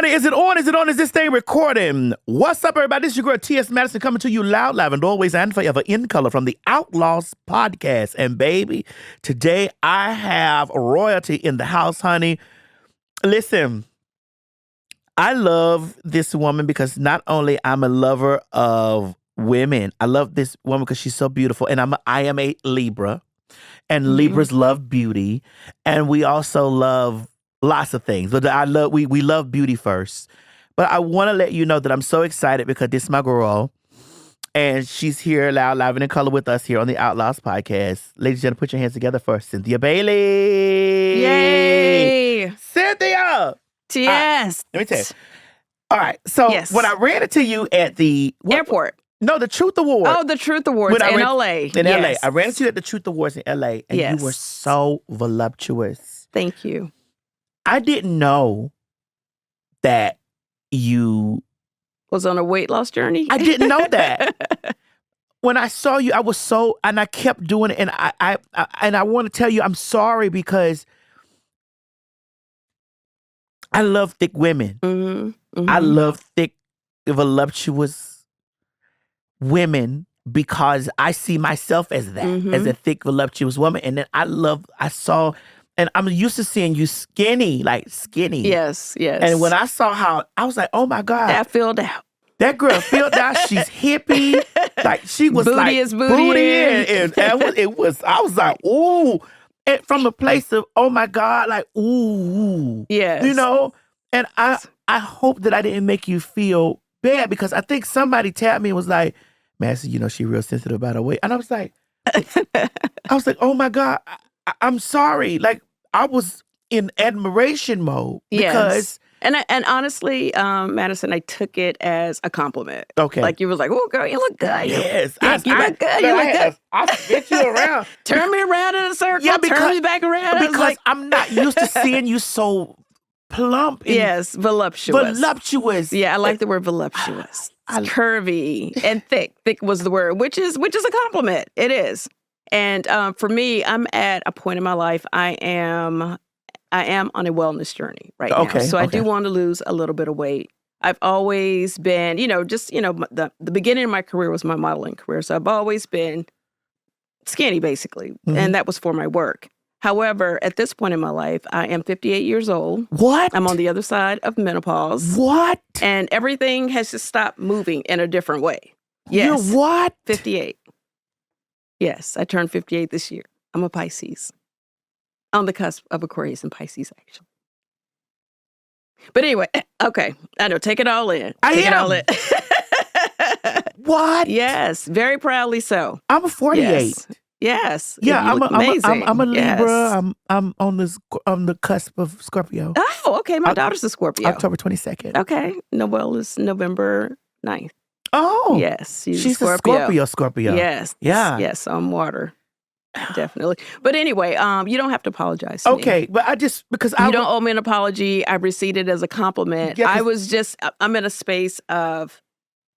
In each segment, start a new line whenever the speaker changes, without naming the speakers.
honey, is it on? Is it on? Is this thing recording? What's up, everybody? This is your girl, T.S. Madison, coming to you loud, live, and always and forever in color from the Outlaws podcast. And baby, today I have royalty in the house, honey. Listen, I love this woman because not only I'm a lover of women, I love this woman because she's so beautiful. And I am a Libra, and Libras love beauty, and we also love lots of things, but we love beauty first. But I want to let you know that I'm so excited because this is my girl, and she's here loud, live, and in color with us here on the Outlaws podcast. Ladies and gentlemen, put your hands together for Cynthia Bailey.
Yay!
Cynthia!
Yes.
Let me tell you. All right, so when I ran into you at the
airport.
No, the Truth Awards.
Oh, the Truth Awards in L.A.
In L.A. I ran into you at the Truth Awards in L.A., and you were so voluptuous.
Thank you.
I didn't know that you
was on a weight loss journey.
I didn't know that. When I saw you, I was so, and I kept doing it. And I want to tell you, I'm sorry because I love thick women. I love thick, voluptuous women because I see myself as that, as a thick, voluptuous woman. And then I saw. And I'm used to seeing you skinny, like skinny.
Yes.
And when I saw how, I was like, oh my God.
That filled out.
That girl filled out. She's hippie. Like she was
booty
like,
is booty
in. And it was, I was like, ooh. And from a place of, oh my God, like, ooh.
Yes.
You know? And I hope that I didn't make you feel bad because I think somebody tapped me and was like, Madison, you know, she real sensitive about her weight. And I was like, oh my God. I'm sorry. Like I was in admiration mode because,
and honestly, Madison, I took it as a compliment.
Okay,
like you was like, "Oh, girl, you look good."
Yes,
you look good. You look good.
I get you around.
Turn me around in a circle. Yeah, turn me back around.
Because I'm not used to seeing you so plump. And voluptuous.
Yeah, I like the word voluptuous. Curvy and thick. Thick was the word, which is a compliment. It is. And for me, I'm at a point in my life. I am on a wellness journey right now. So I do want to lose a little bit of weight. I've always been, the beginning of my career was my modeling career. So I've always been skinny, basically, and that was for my work. However, at this point in my life, I am 58 years old.
What?
I'm on the other side of menopause.
What?
And everything has just stopped moving in a different way. Yes.
You're what?
58. Yes, I turned 58 this year. I'm a Pisces. On the cusp of Aquarius and Pisces, actually. But anyway, okay. I know, take it all in. Take it all in.
What?
Yes, very proudly so.
I'm a 48.
Yes.
Yeah,
amazing.
I'm a Libra. I'm on the cusp of Scorpio.
Oh, okay. My daughter's a Scorpio.
October 22nd.
Okay. Noelle is November 9th.
Oh.
Yes.
She's a Scorpio.
Yes.
Yeah.
Yes, I'm water. Definitely. But anyway, you don't have to apologize to me.
But I just, because
you don't owe me an apology. I received it as a compliment. Yeah, I'm in a space of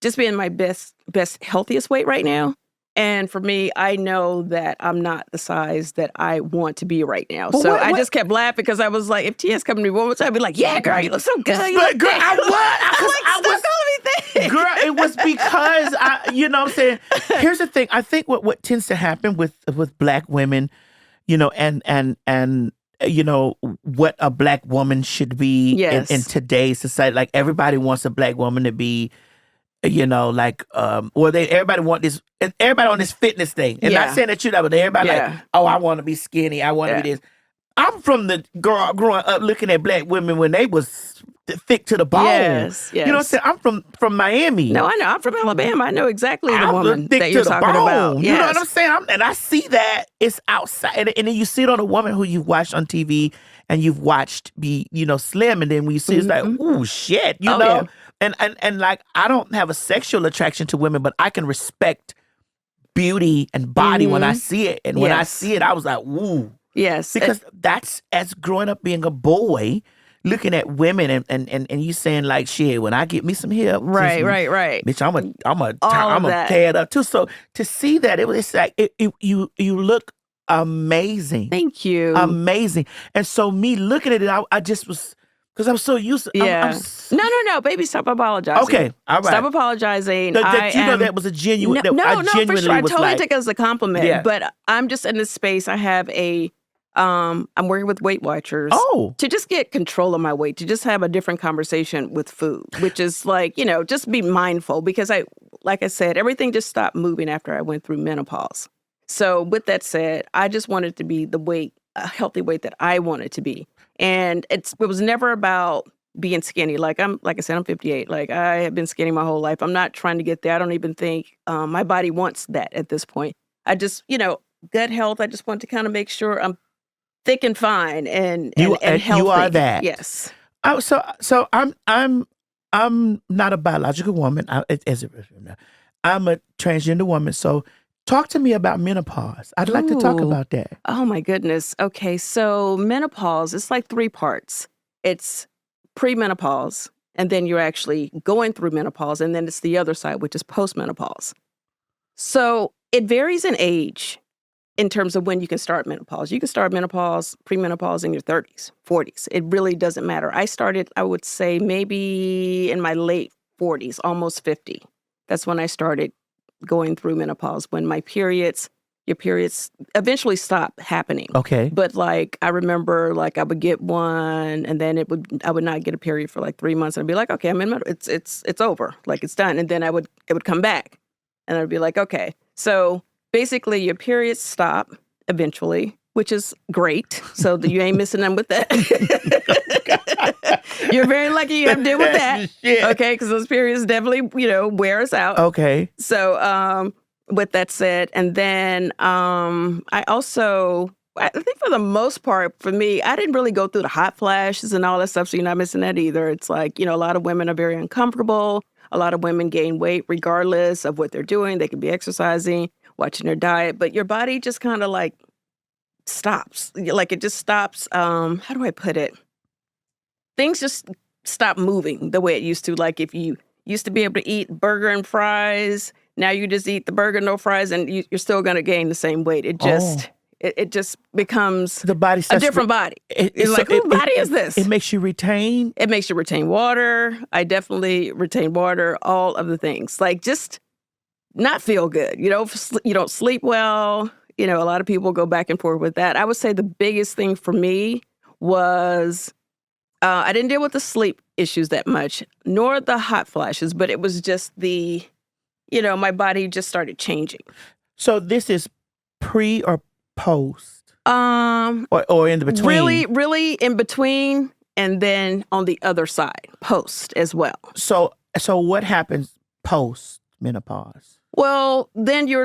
just being my best, healthiest weight right now. And for me, I know that I'm not the size that I want to be right now. But I just kept laughing because I was like, if TS come to me one more time, I'd be like, yeah, girl, you look so good.
Girl, Girl, it was because you know what I'm saying? Here's the thing. I think what tends to happen with Black women, you know, and you know, what a Black woman should be in today's society. Like everybody wants a Black woman to be, you know, like, everybody on this fitness thing. And not saying that you know, but everybody like, oh, I want to be skinny. I want to be this. I'm from the girl growing up looking at Black women when they was thick to the bone.
Yes.
You know what I'm saying? I'm from Miami.
No, I know. I'm from Alabama. I know exactly the woman that you're talking about.
You know what I'm saying? And I see that it's outside. And then you see it on a woman who you've watched on TV and you've watched be, you know, slim. And then when you see it's like, ooh, shit, you know? Yeah. And like, I don't have a sexual attraction to women, but I can respect beauty and body when I see it. And when I see it, I was like, ooh.
Yes.
Because that's, as growing up being a boy, looking at women and you saying like, shit, when I get me some hips.
Right.
Bitch, I'm a tear it up too. So to see that, it's like, you look amazing.
Thank you.
Amazing. And so me looking at it, I just was Because I'm so used to.
Yeah. No, baby, stop apologizing.
Okay, all right.
Stop apologizing.
That was a genuine.
No,
I
for
genuinely
sure. I
was
totally
like,
take it as a compliment.
Yeah.
But I'm just in this space. I have I'm working with Weight Watchers.
Oh.
To just get control of my weight, to just have a different conversation with food, which is like, just be mindful because like I said, everything just stopped moving after I went through menopause. So with that said, I just wanted to be a healthy weight that I wanted to be. And it was never about being skinny. Like I said, I'm 58. Like I have been skinny my whole life. I'm not trying to get there. I don't even think my body wants that at this point. I just, gut health. I just want to kind of make sure I'm thick and fine and healthy.
You are that.
Yes.
Oh, so I'm not a biological woman. I'm a transgender woman. So talk to me about menopause. I'd like to talk about that.
Oh my goodness. Okay, so menopause, it's like 3 parts. It's premenopause, and then you're actually going through menopause, and then it's the other side, which is postmenopause. So it varies in age in terms of when you can start menopause. You can start premenopause in your 30s, 40s. It really doesn't matter. I started, I would say, maybe in my late 40s, almost 50. That's when I started going through menopause, when your periods eventually stop happening.
Okay.
But like, I remember like I would get one and then I would not get a period for like 3 months and I'd be like, okay, I'm in it's over. Like it's done. And then it would come back and I'd be like, okay. So basically your periods stop eventually, which is great. So that you ain't missing them with that. You're very lucky you have to deal with that. Okay, because those periods definitely, wear us out.
Okay.
So with that said, and then I think for the most part, for me, I didn't really go through the hot flashes and all that stuff, so you're not missing that either. It's like, a lot of women are very uncomfortable. A lot of women gain weight regardless of what they're doing. They could be exercising, watching their diet, but your body just kind of like stops. Like it just stops. How do I put it? Things just stop moving the way it used to. Like if you used to be able to eat burger and fries, now you just eat the burger, no fries, and you're still going to gain the same weight. It just becomes
the body
a different body. It's like, whose body is this?
It makes you retain?
It makes you retain water. I definitely retain water, all of the things. Like just not feel good. You don't sleep well. A lot of people go back and forth with that. I would say the biggest thing for me was I didn't deal with the sleep issues that much, nor the hot flashes, but it was just my body just started changing.
So this is pre or post? Or in the between?
Really in between, and then on the other side, post as well.
So what happens post menopause?
Well, then you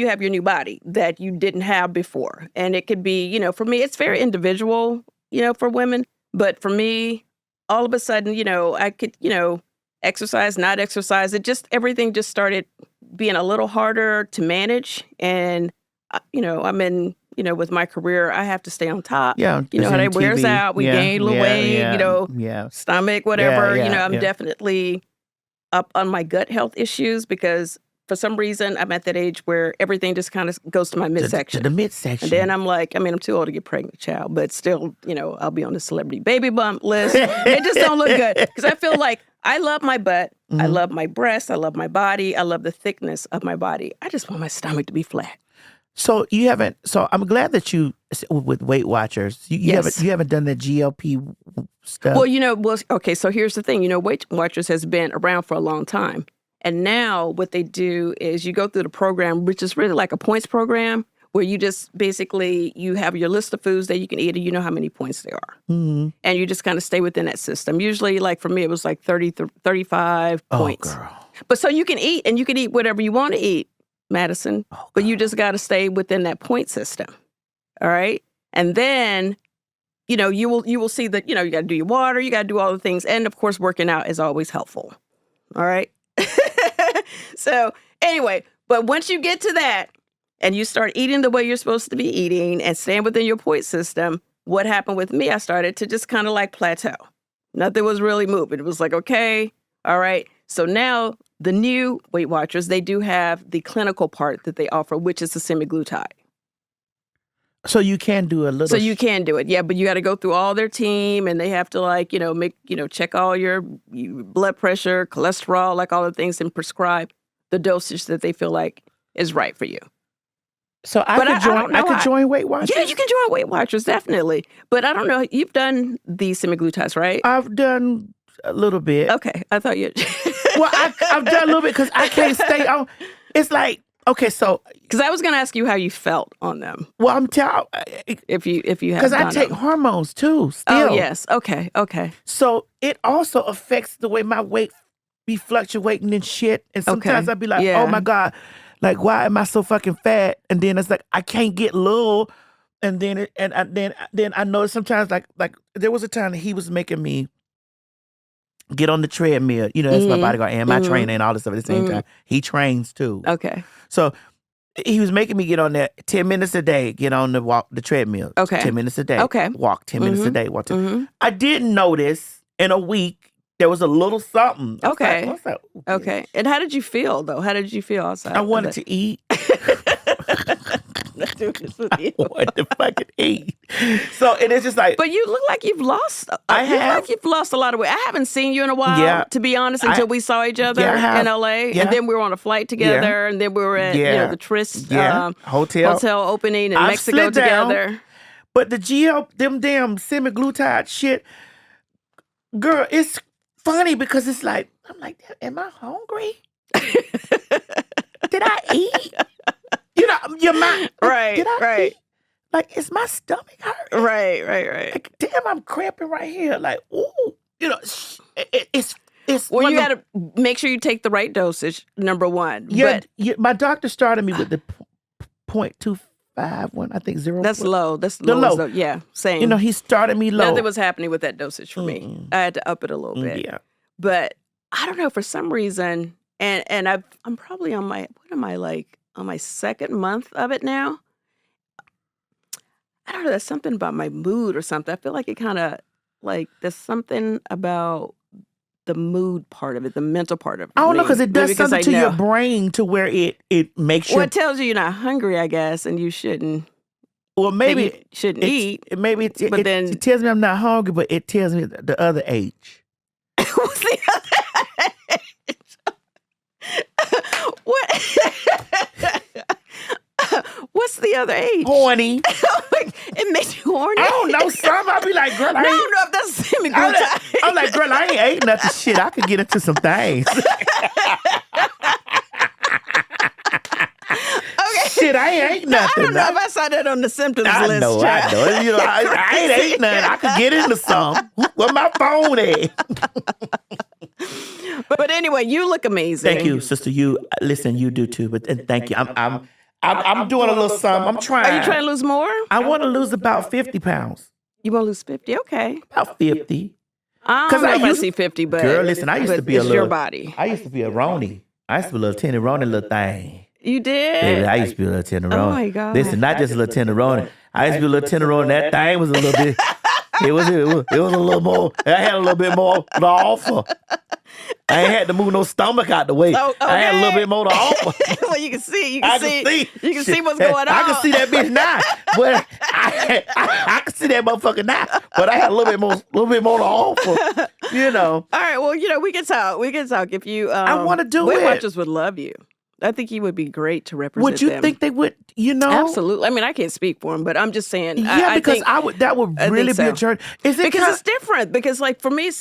have your new body that you didn't have before. And it could be, for me, it's very individual, for women. But for me, all of a sudden, I could, exercise, not exercise. Everything just started being a little harder to manage. And, I'm in, with my career, I have to stay on top.
Yeah.
How that wears out. We gain a little weight, stomach, whatever. I'm definitely up on my gut health issues because for some reason, I'm at that age where everything just kind of goes to my midsection.
To the midsection.
And then I'm like, I'm too old to get pregnant, child, but still, I'll be on the celebrity baby bump list. It just don't look good because I feel like I love my butt. Mm-hmm. I love my breasts. I love my body. I love the thickness of my body. I just want my stomach to be flat.
So I'm glad that you, with Weight Watchers, you haven't done the GLP stuff.
Well, okay, so here's the thing. Weight Watchers has been around for a long time. And now what they do is you go through the program, which is really like a points program, where you just basically, you have your list of foods that you can eat and you know how many points there are. Mm-hmm. And you just kind of stay within that system. Usually, like for me, it was like 35 points.
Girl.
But so you can eat, and you can eat whatever you want to eat, Madison. But you just got to stay within that point system. All right? And then, you will see that, you got to do your water, you got to do all the things. And of course, working out is always helpful. All right? So anyway, but once you get to that and you start eating the way you're supposed to be eating and staying within your point system, what happened with me, I started to just kind of like plateau. Nothing was really moving. It was like, okay, all right. So now the new Weight Watchers, they do have the clinical part that they offer, which is the semaglutide.
So you can do a little.
So you can do it, yeah, but you got to go through all their team, and they have to check all your blood pressure, cholesterol, like all the things, and prescribe the dosage that they feel like is right for you.
So I could join Weight Watchers?
Yeah, you can join Weight Watchers, definitely. But I don't know, you've done the semaglutides, right?
I've done a little bit.
Okay, I thought you...
Well, I've done a little bit because I can't stay on. It's like, okay, so...
Because I was going to ask you how you felt on them.
Well, I'm telling...
If you have
because I take hormones too, still.
Oh, yes. Okay.
So it also affects the way my weight be fluctuating and shit. And sometimes I'd be like, oh my God, like, why am I so fucking fat? And then it's like, I can't get low. And then then I noticed sometimes like there was a time that he was making me get on the treadmill. You know, that's my bodyguard and my trainer and all this stuff at the same time. He trains too.
Okay.
So he was making me get on there 10 minutes a day, get on the treadmill.
Okay.
10 minutes a day.
Okay.
Walk 10 minutes a day. Walk 10. I didn't notice in a week there was a little something.
Okay.
Okay.
Okay. And how did you feel though? How did you feel outside?
I wanted to eat.
Let's do this with you.
I wanted to fucking eat. So and it's just like.
But you look like you've lost.
I have.
You look like you've lost a lot of weight. I haven't seen you in a while, to be honest, until we saw each other in LA.
Yeah.
And then we were on a flight together. And then we were at the Tryst hotel opening in Mexico together.
But them damn semaglutide shit, girl, it's funny because it's like, I'm like, am I hungry? Did I eat? You know, your mind.
Right,
did I eat? Like, is my stomach hurting?
Right.
Like, damn, I'm cramping right here. Like, ooh, you know, it's.
Well, you got to make sure you take the right dosage, number one.
Yeah, my doctor started me with the 0.25 one, I think 0.
That's low. That's low. Yeah, same.
You know, he started me low.
Nothing was happening with that dosage for me. I had to up it a little bit.
Yeah.
But I don't know, for some reason, and I'm probably on my, on my second month of it now. I don't know, there's something about my mood or something. I feel like it kind of, like, there's something about the mood part of it, the mental part of it.
I don't know, because it does something to your brain to where it makes you...
Well, it tells you you're not hungry, I guess, and you shouldn't...
Well, maybe...
You shouldn't eat.
Maybe
but then
it tells me I'm not hungry, but it tells me the other age.
What's the other age? What? What's the other age?
Horny.
It makes you horny?
I don't know. Some I'll be like, girl, I
don't know if that's semaglutide.
I'm like, girl, I ain't ate nothing. Shit, I could get into some things. Shit, I ain't ate nothing.
I don't know if I saw that on the symptoms list.
I know. You know, I ain't ate nothing. I could get into some. Where my phone at?
But anyway, you look amazing.
Thank you, sister. Listen, you do too. But thank you. I'm doing a little something. I'm trying.
Are you trying to lose more?
I want to lose about 50 pounds.
You want to lose 50? Okay.
About 50.
I don't know if I see 50, but...
Girl, listen, I used to be a little...
your body.
I used to be a Roni. I used to be a little tenderoni little thing.
You did?
Baby, I used to be a little tenderoni.
Oh, my God.
Listen, not just a little tenderoni. I used to be a little tenderoni. That thing was a little bit... It was a little more... I had a little bit more to offer. I ain't had to move no stomach out the way.
Oh, okay.
I had a little bit more to offer.
Well, you can see. You can see what's going on.
I can see that bitch now. But I can see that motherfucker now. But I had a little bit more to offer. You know.
All right. Well, we can talk. If you...
I want to do
Weight
it.
Watchers would love you. I think you would be great to represent
Would you
them.
think they would,
Absolutely. I mean, I can't speak for them, but I'm just saying.
Yeah, because that would really be a journey.
It's different. Because, like, for me,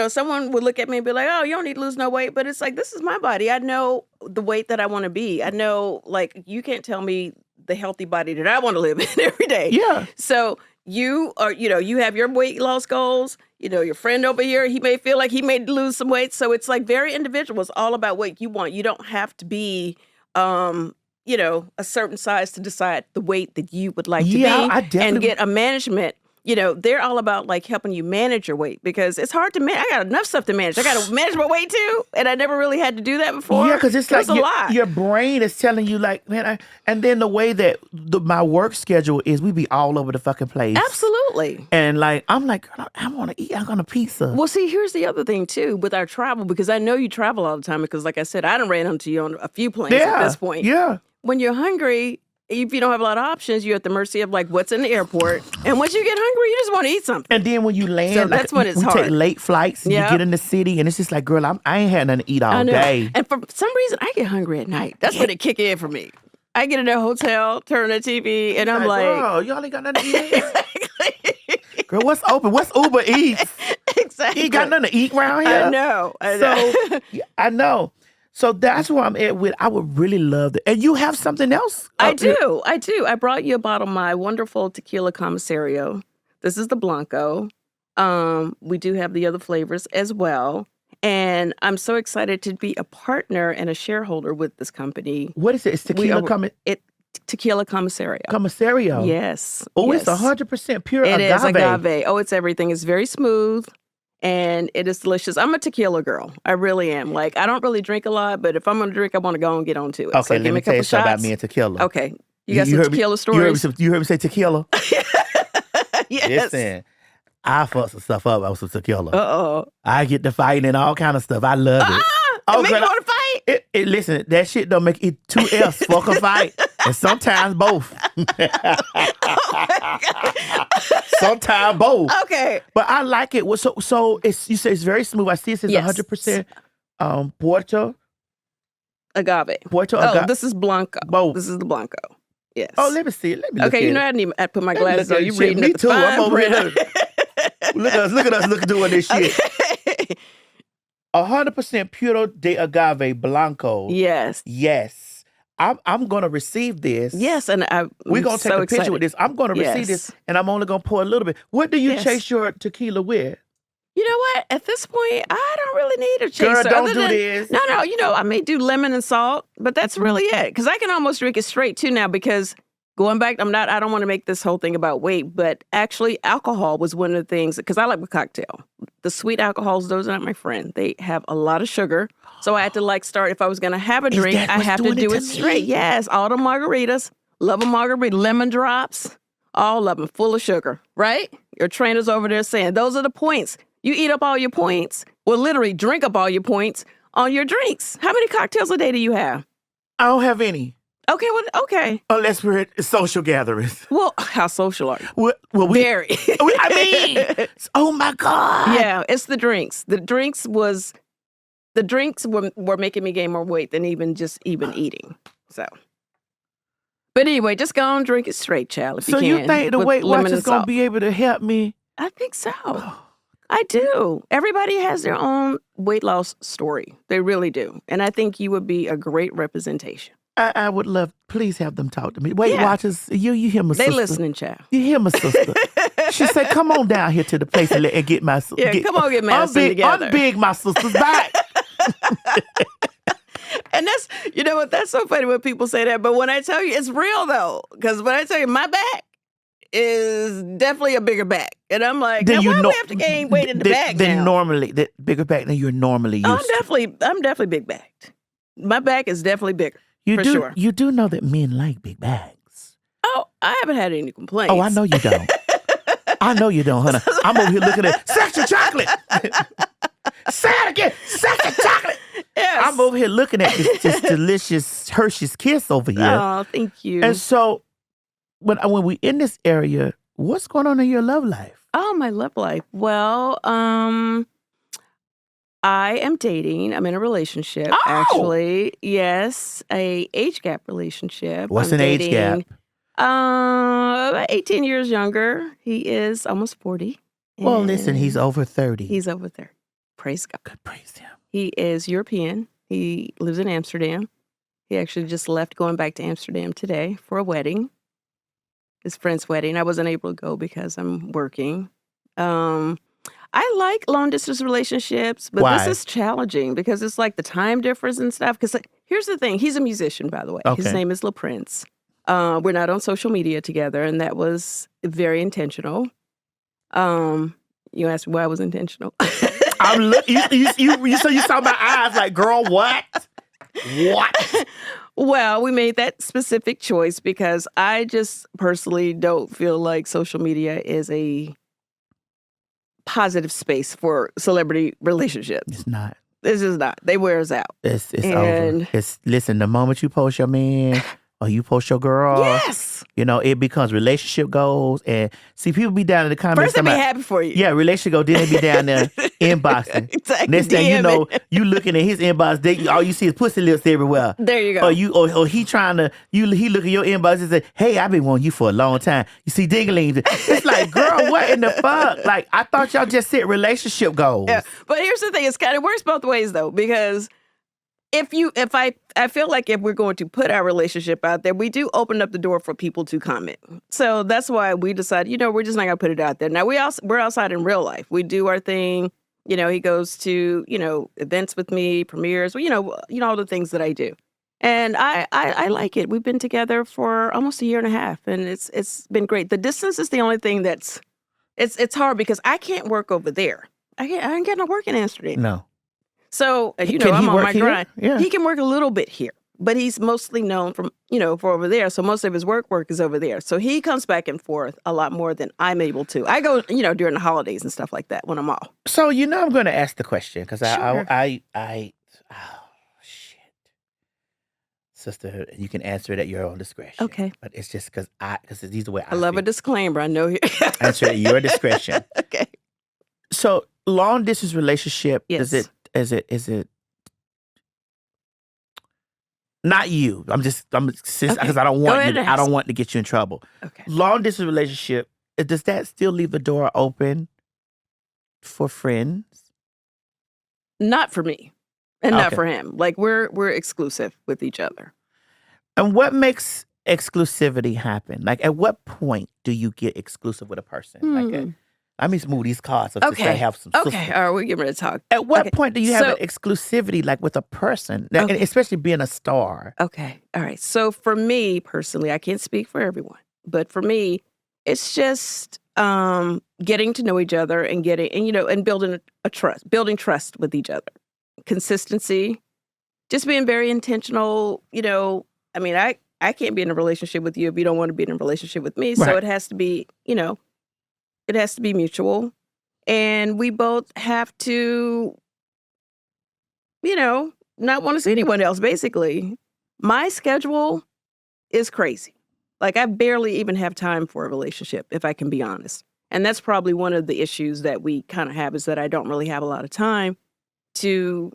someone would look at me and be like, oh, you don't need to lose no weight. But it's like, this is my body. I know the weight that I want to be. I know, like, you can't tell me the healthy body that I want to live in every day.
Yeah.
So you are, you have your weight loss goals. Your friend over here, he may feel like he may lose some weight. So it's like very individual. It's all about what you want. You don't have to be, a certain size to decide the weight that you would like to be and get a management. They're all about like helping you manage your weight because it's hard to manage. I got enough stuff to manage. I got to manage my weight too. And I never really had to do that before.
Yeah, because it's like
a lot.
Your brain is telling you like, man, and then the way that my work schedule is, we be all over the fucking place.
Absolutely.
And like, I'm like, I want to eat. I want a pizza.
Well, see, here's the other thing too with our travel, because I know you travel all the time because like I said, I done ran into you on a few planes at this point.
Yeah.
When you're hungry, if you don't have a lot of options, you're at the mercy of like what's in the airport. And once you get hungry, you just want to eat something.
And then when you land,
So that's when it's
we
hard.
take late flights and you get in the city and it's just like, girl, I ain't had nothing to eat all day.
And for some reason, I get hungry at night. That's when it kick in for me. I get in a hotel, turn the TV, and I'm like,
girl, y'all ain't got nothing to eat. Exactly. Girl, what's open? What's Uber Eats?
Exactly.
You ain't got nothing to eat around here.
I know.
So I know. So that's where I'm at with. I would really love that. And you have something else?
I do. I brought you a bottle of my wonderful tequila Comisario. This is the Blanco. We do have the other flavors as well. And I'm so excited to be a partner and a shareholder with this company.
What is it? It's tequila
Tequila Comisario.
Comisario?
Yes.
Oh,
yes.
It's 100% pure
agave.
It is
agave. Oh, it's everything. It's very smooth. And it is delicious. I'm a tequila girl. I really am. Like, I don't really drink a lot, but if I'm going to drink, I want to go and get on to it.
Okay,
so
let me tell you something about me and tequila.
Okay. You got some tequila stories?
You heard me say tequila?
Yes.
Listen, I fuck some stuff up with some tequila.
Uh-oh.
I get to fighting and all kind of stuff. I love it.
It make you want to fight?
Listen, that shit don't make it 2 F's. Fuck a fight. And sometimes both. Sometimes both.
Okay.
But I like it. So you say it's very smooth. I see it says 100% Puerto
agave.
Agave.
This is Blanco.
Both.
This is the Blanco. Yes.
Oh, let me see it. Let me look
okay,
at
you know
it.
I didn't even put my glasses on. You reading
Me
at the
too. I'm over
fine
here. Look at us doing this shit.
Okay.
100% Puro de Agave Blanco.
Yes.
Yes. I'm going to receive this.
Yes, and
we're going to take a picture with this. I'm going to receive this, and I'm only going to pour a little bit. What do you chase your tequila with?
You know what? At this point, I don't really need a chaser.
Girl, don't do this.
No. You know, I may do lemon and salt, but that's really it. Because I can almost drink it straight too now. Because going back, I don't want to make this whole thing about weight, but actually, alcohol was one of the things. Because I like a cocktail. The sweet alcohols, those are not my friend. They have a lot of sugar. So I had to start. If I was going to have a drink, I have to do it straight. Yes, all the margaritas, love a margarita, lemon drops, all of them full of sugar. Right? Your trainer's over there saying those are the points. You eat up all your points. Well, literally drink up all your points on your drinks. How many cocktails a day do you have?
I don't have any.
Okay, well, okay.
Unless we're at social gatherings.
Well, how social are you?
Well,
Very.
Oh my God.
Yeah, it's the drinks. The drinks were making me gain more weight than even eating. So. But anyway, just go and drink it straight, child, if you can.
So you think the Weight Watchers going to be able to help me?
I think so. I do. Everybody has their own weight loss story. They really do. And I think you would be a great representation.
I would love, please have them talk to me. Weight Watchers, you hear my sister.
They listening, child.
You hear my sister. She said, come on down here to the place and get my sister.
Yeah, come on, get Madison together.
Unbig my sister's back.
And that's, you know what, that's so funny when people say that. But when I tell you, it's real though. Because when I tell you my back is definitely a bigger back. And I'm like, now why do we have to gain weight in the back now?
Normally, the bigger back than you're normally used to.
I'm definitely big backed. My back is definitely bigger. Sure.
You do know that men like big bags.
Oh, I haven't had any complaints.
Oh, I know you don't. I know you don't, honey. I'm over here looking at sexy chocolate. Say it again, sexy chocolate.
Yes.
I'm over here looking at this delicious Hershey's Kiss over here.
Oh, thank you.
And so, when we in this area, what's going on in your love life?
Oh, my love life. Well, I am dating. I'm in a relationship, actually. Yes, a age gap relationship.
What's an age gap?
About 18 years younger. He is almost 40.
Well, listen, he's over 30.
He's over 30. Praise God.
Good, praise him.
He is European. He lives in Amsterdam. He actually just left, going back to Amsterdam today for a wedding. His friend's wedding. I wasn't able to go because I'm working. I like long distance relationships, but This is challenging because it's like the time difference and stuff. Because here's the thing. He's a musician, by the way. Okay. His name is LaPrince. We're not on social media together, and that was very intentional. You asked me why I was intentional.
I'm looking. You saw my eyes like, girl, what? What?
Well, we made that specific choice because I just personally don't feel like social media is a positive space for celebrity relationships.
It's not.
This is not. They wear us out.
It's over. Listen, the moment you post your man or you post your girl.
Yes.
It becomes relationship goals. And see, people be down in the comments.
First, they be happy for you.
Yeah, relationship goals. Then they be down there inboxing.
Exactly.
Next thing you know, you looking at his inbox, all you see is pussy lips everywhere.
There you go.
Or he trying to, he look at your inbox and say, hey, I've been wanting you for a long time. You see dinglings. It's like, girl, what in the fuck? Like, I thought y'all just set relationship goals.
Yeah. But here's the thing. It works both ways, though, because I feel like if we're going to put our relationship out there, we do open up the door for people to comment. So that's why we decided, we're just not going to put it out there. Now, we're outside in real life. We do our thing. He goes to, events with me, premieres, all the things that I do. And I like it. We've been together for almost a year and a half, and it's been great. The distance is the only thing that's, it's hard because I can't work over there. I ain't got no work in Amsterdam.
No.
So,
Can
I'm
he
on
work
my
here?
grind.
Yeah.
He can work a little bit here, but he's mostly known from, for over there. So most of his work is over there. So he comes back and forth a lot more than I'm able to. I go, during the holidays and stuff like that when I'm off.
So, I'm going to ask the question because
Sure.
oh, shit. Sister, you can answer it at your own discretion.
Okay.
But it's just because these are the way
I love a disclaimer. I know you.
Answer it at your discretion.
Okay.
So, long distance relationship,
Yes.
is it not you? Because I don't
Go ahead
want
and
I don't
ask.
want to get you in trouble.
Okay.
Long distance relationship, does that still leave the door open for friends?
Not for me and not
Okay.
for him. Like we're exclusive with each other.
And what makes exclusivity happen? Like, at what point do you get exclusive with a person? Let me smooth these cards up to say have some
Okay.
sister.
All right. We're getting ready to talk.
At what
Okay.
point do you have
So-
an exclusivity like with a person, and
Okay.
especially being a star?
Okay. All right. So for me personally, I can't speak for everyone, but for me, it's just getting to know each other and and building trust with each other. Consistency, just being very intentional. I mean, I can't be in a relationship with you if you don't want to be in a relationship with me. So
Right.
it has to be, it has to be mutual. And we both have to, not want to see anyone else, basically. My schedule is crazy. Like, I barely even have time for a relationship, if I can be honest. And that's probably one of the issues that we kind of have, is that I don't really have a lot of time to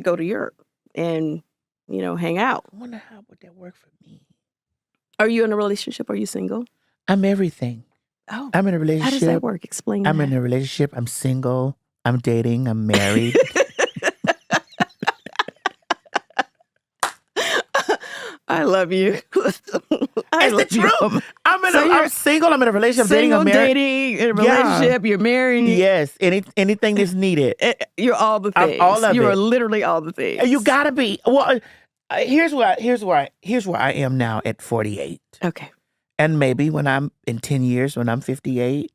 go to Europe and, hang out.
I wonder how would that work for me.
Are you in a relationship? Are you single?
I'm everything.
Oh,
I'm in a
how
relationship.
does that work? Explain
I'm
that.
in a relationship. I'm single. I'm dating. I'm married.
I love you.
It's the truth. I'm single. I'm in a relationship.
Single,
I'm married.
dating, in a relationship, you're married.
Yes. Anything that's needed.
You're all the
I'm
things.
all of
you
it.
are literally all the things.
You gotta be. Well, here's where I am now at 48.
Okay.
And maybe when I'm in 10 years, when I'm 58,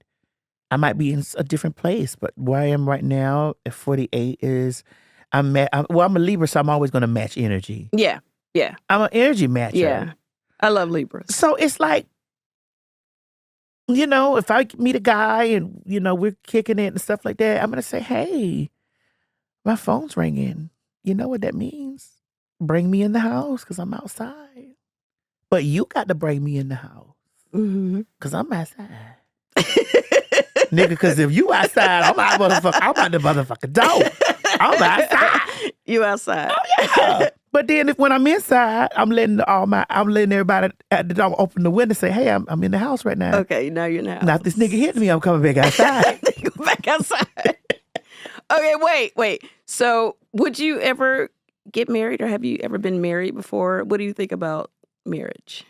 I might be in a different place. But where I am right now at 48 is I'm a Libra, so I'm always going to match energy.
Yeah. Yeah.
I'm an energy matcher.
Yeah. I love Libras.
So it's like, if I meet a guy and, we're kicking it and stuff like that, I'm going to say, hey, my phone's ringing. You know what that means? Bring me in the house because I'm outside. But you got to bring me in the house because I'm outside. Nigga, because if you outside, I'm out the motherfucking door. I'm outside.
You outside.
Oh, yeah. But then when I'm inside, I'm letting everybody at the door open the window and say, hey, I'm in the house right now.
Okay, now you're in the house.
Now if this nigga hit me, I'm coming back outside.
Go back outside. Okay, wait. So would you ever get married, or have you ever been married before? What do you think about marriage?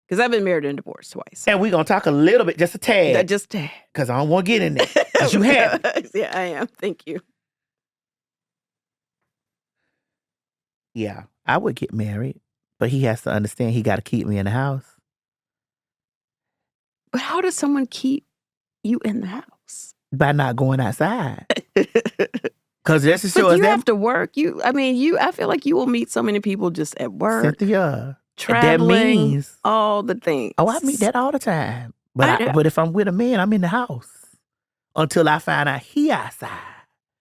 Because I've been married and divorced twice.
And we're going to talk a little bit, just a tad.
Just tad.
Because I don't want to get in there. Because you have it.
Yeah, I am. Thank you.
Yeah, I would get married. But he has to understand he got to keep me in the house.
But how does someone keep you in the house?
By not going outside. Because that's the show.
But you have to work. I feel like you will meet so many people just at work.
Cynthia.
Traveling.
That means
all the things.
Oh, I meet that all the time. But if I'm with a man, I'm in the house until I find out he outside.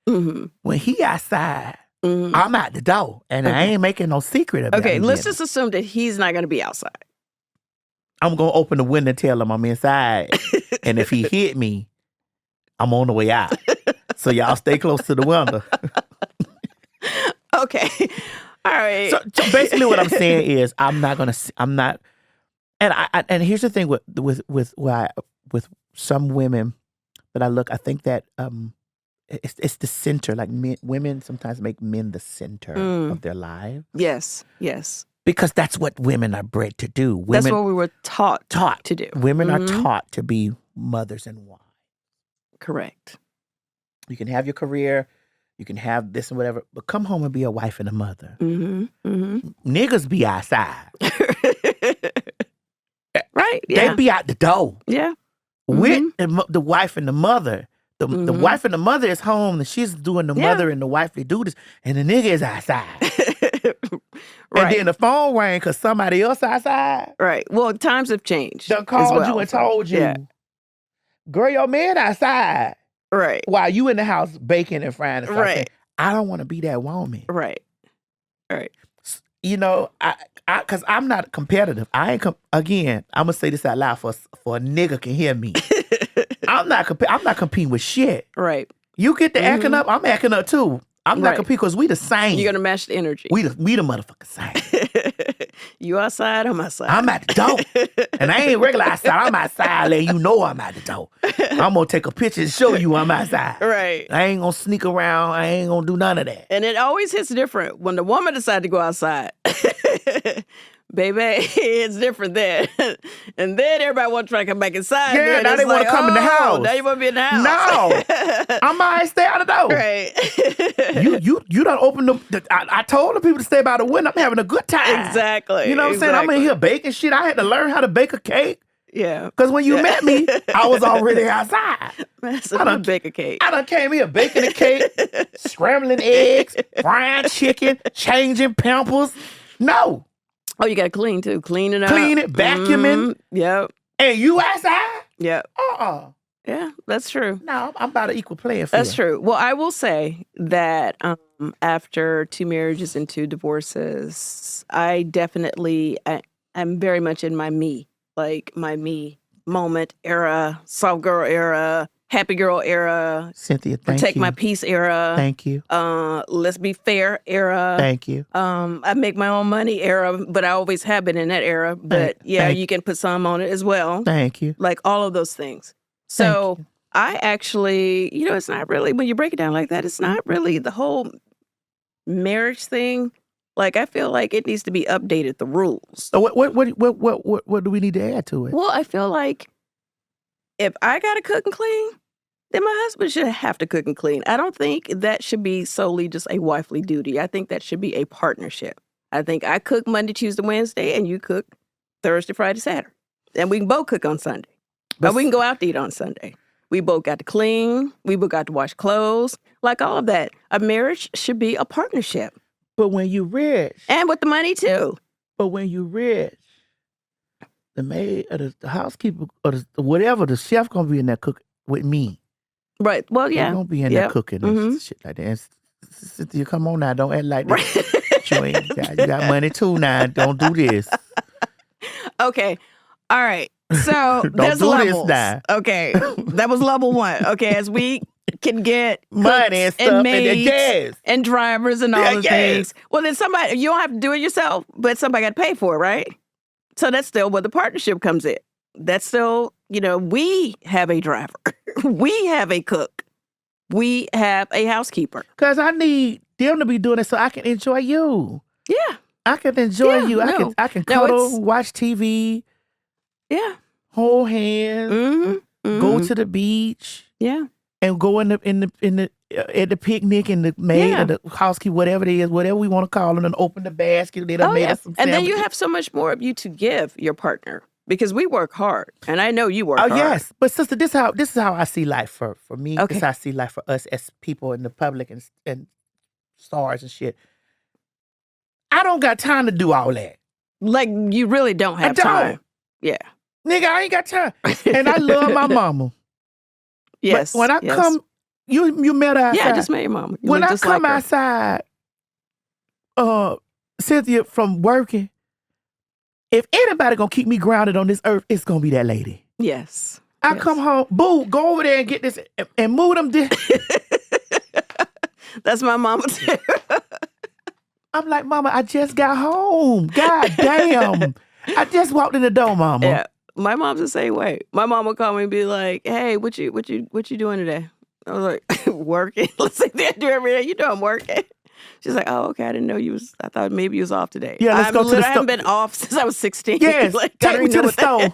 Mm-hmm.
When he outside, I'm out the door, and I ain't making no secret about it.
Okay, let's just assume that he's not going to be outside.
I'm going to open the window and tell him I'm inside. And if he hit me, I'm on the way out. So y'all stay close to the window.
Okay. All right.
So basically what I'm saying is I'm not, and here's the thing with some women that I think that it's the center. Like women sometimes make men the center of their lives.
Yes.
Because that's what women are bred to do. Women,
that's what we were taught to do.
Women are taught to be mothers and wives.
Correct.
You can have your career, you can have this and whatever, but come home and be a wife and a mother. Niggas be outside.
Right? Yeah.
They be out the door.
Yeah.
With the wife and the mother. The wife and the mother is home, and she's doing the mother and the wifely duties, and the nigga is outside. Right. And then the phone rang because somebody else outside.
Right. Well, times have changed.
Done called you and told you, girl, your man outside.
Right.
While you in the house baking and frying and stuff.
Right.
I don't want to be that woman.
Right.
You know, because I'm not competitive. I ain't again. I'm gonna say this out loud for a nigga can hear me. I'm not competing with shit.
Right.
You get the acting up, I'm acting up too. I'm not competing because we the same.
You're gonna match the energy.
We the motherfucking same.
You outside, I'm outside.
I'm at the door. And I ain't regular outside. I'm outside letting you know I'm at the door. I'm gonna take a picture and show you I'm outside.
Right.
I ain't gonna sneak around. I ain't gonna do none of that.
And it always hits different when the woman decides to go outside. Baby, it's different then. And then everybody want to try to come back inside.
Yeah, now they want to come in the house.
Now you want to be in the house.
No. I might stay out of the door.
Right.
You done opened I told the people to stay by the window. I'm having a good time.
Exactly.
You know what I'm saying? I'm in here baking shit. I had to learn how to bake a cake.
Yeah.
Because when you met me, I was already outside.
I done bake a cake.
I done came here baking a cake, scrambling eggs, frying chicken, changing Pampers. No.
Oh, you got to clean too. Clean it up.
Clean it, vacuuming.
Yep.
And you outside?
Yep.
Yeah,
that's true.
No, I'm about an equal playing field.
That's true. Well, I will say that after 2 marriages and 2 divorces, I definitely, I'm very much in my me. Like my me moment era, soft girl era, happy girl era.
Cynthia, thank
protect
you.
my peace era.
Thank you.
Let's be fair era.
Thank you.
I make my own money era, but I always have been in that era. But you can put some on it as well.
Thank you.
Like all of those things. So I actually, it's not really, when you break it down like that, it's not really the whole marriage thing. Like, I feel like it needs to be updated, the rules.
So what do we need to add to it?
Well, I feel like if I got to cook and clean, then my husband should have to cook and clean. I don't think that should be solely just a wifely duty. I think that should be a partnership. I think I cook Monday, Tuesday, Wednesday, and you cook Thursday, Friday, Saturday. And we can both cook on Sunday. But we can go out to eat on Sunday. We both got to clean. We both got to wash clothes. Like all of that. A marriage should be a partnership.
But when you rich.
And with the money, too.
But when you rich, the maid or the housekeeper or whatever, the chef going to be in there cooking with me.
Right. Well, yeah.
They're going to be in there cooking and shit like that. And Cynthia, come on now. Don't act like that. You got money, too, now. Don't do this.
Okay. All right. So there's levels. Okay. That was level 1. Okay. As we can get
money and stuff
maids and drivers and all the things. Well, then you don't have to do it yourself, but somebody got to pay for it, right? So that's still where the partnership comes in. That's still, we have a driver. We have a cook. We have a housekeeper.
Because I need them to be doing it so I can enjoy you.
Yeah.
I can enjoy you. I can cuddle, watch TV.
Yeah.
Hold hands. Go to the beach.
Yeah.
And go at the picnic and the maid or the housekeeper, whatever it is, whatever we want to call them, and open the basket. They done made us some sandwiches.
And then you have so much more of you to give your partner because we work hard, and I know you work hard.
Oh yes, but sister, this is how I see life for me.
Okay.
This is how I see life for us as people in the public and stars and shit. I don't got time to do all that.
Like you really don't have time. Yeah,
nigga, I ain't got time, and I love my mama.
Yes.
But when I come, you met her outside.
Yeah, I just met your mama.
When I come outside, Cynthia, from working, if anybody gonna keep me grounded on this earth, it's gonna be that lady.
Yes.
I come home, boo, go over there and get this and move them.
That's my mama too.
I'm like, Mama, I just got home. God damn. I just walked in the door, Mama.
Yeah. My mom's the same way. My mom would call me and be like, "Hey, what you doing today?" I was like, "Working." Let's say they do every day. You know I'm working. She's like, "Oh, okay. I didn't know you was. I thought maybe you was off today."
Yeah, let's go to the store.
I haven't been off since I was 16.
Yes,
like,
take me to the store.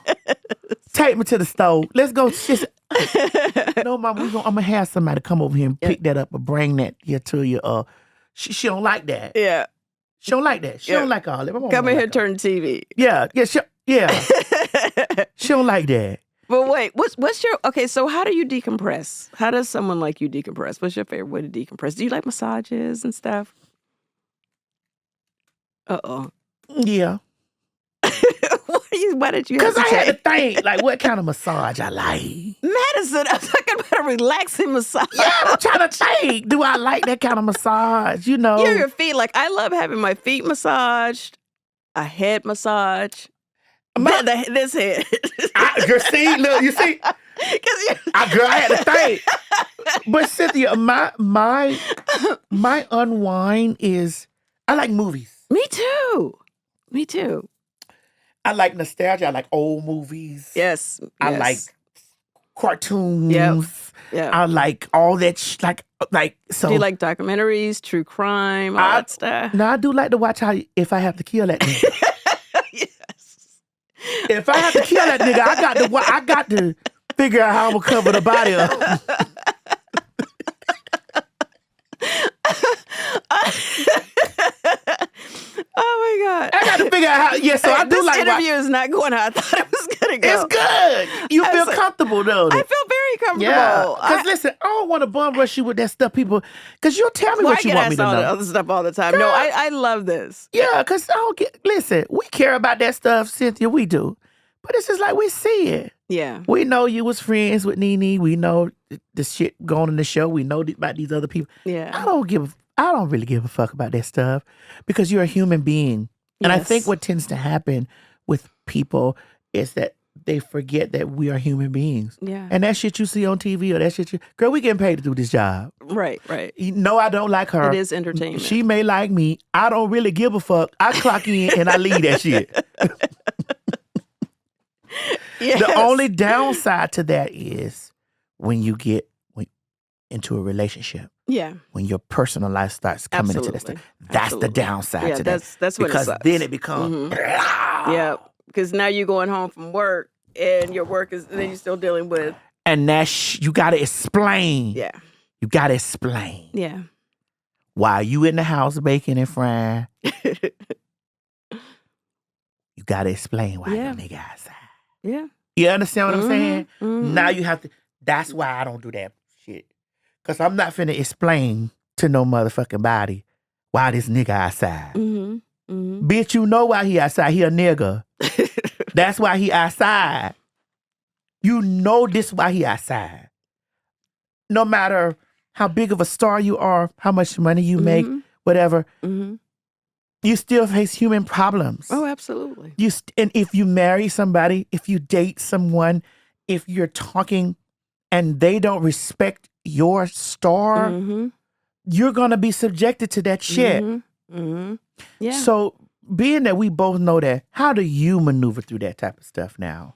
Take me to the store. Let's go. No, Mama, I'm gonna have somebody come over here and pick that up or bring that here to you. She don't like that.
Yeah.
She don't like that. She don't like all that.
Come in here, turn the TV.
Yeah. She don't like that.
But wait, what's your okay? So how do you decompress? How does someone like you decompress? What's your favorite way to decompress? Do you like massages and stuff?
Yeah.
Why did you?
Because I had to think, like, what kind of massage I like.
Madison, I'm talking about a relaxing massage.
Yeah, I'm trying to think. Do I like that kind of massage? You know,
your feet. Like I love having my feet massaged, a head massage. This head.
Girl, see, look, you see. Girl, I had to think. But Cynthia, my unwind is I like movies.
Me too.
I like nostalgia. I like old movies.
Yes.
I like cartoons.
Yeah.
I like all that. So.
Do you like documentaries, true crime, all that stuff?
No, I do like to watch if I have to kill that nigga.
Yes.
If I have to kill that nigga, I got to figure out how I'm gonna cover the body up.
Oh my God.
I got to figure out how. Yeah, so I do
this
like.
This interview is not going how I thought it was going to go.
It's good. You feel comfortable, though.
I feel very comfortable.
Yeah. Because listen, I don't want to bum rush you with that stuff, people. Because you'll tell me what you want me to know.
I get asked all the other stuff all the time.
Girl,
no, I love this.
Yeah, because I don't get. Listen, we care about that stuff, Cynthia. We do. But it's just like we see it.
Yeah.
We know you was friends with Nene. We know the shit going on the show. We know about these other people.
Yeah.
I don't really give a fuck about that stuff because you're a human being. And I think what tends to happen with people is that they forget that we are human beings.
Yeah.
And that shit you see on TV or that shit girl, we getting paid to do this job.
Right.
No, I don't like her.
It is entertainment.
She may like me. I don't really give a fuck. I clock in and I leave that shit.
Yes.
The only downside to that is when you get into a relationship.
Yeah.
When your personal life starts coming into this stuff. That's the downside to that.
That's what
because
it sucks.
then it becomes
Yeah. Because now you're going home from work and your work is then you're still dealing with
and that's you gotta explain.
Yeah.
You gotta explain.
Yeah.
While you in the house baking and frying. You gotta explain why your nigga outside.
Yeah.
You understand what I'm saying?
Mm-hmm.
Now you have to that's why I don't do that shit. Cause I'm not finna explain to no motherfucking body why this nigga outside.
Mm-hmm. Mm-hmm.
Bitch, you know why he outside. He a nigga. That's why he outside. You know this why he outside. No matter how big of a star you are, how much money you make, whatever, you still face human problems.
Oh, absolutely.
And if you marry somebody, if you date someone, if you're talking and they don't respect your star, you're going to be subjected to that shit.
Yeah.
So being that we both know that, how do you maneuver through that type of stuff now?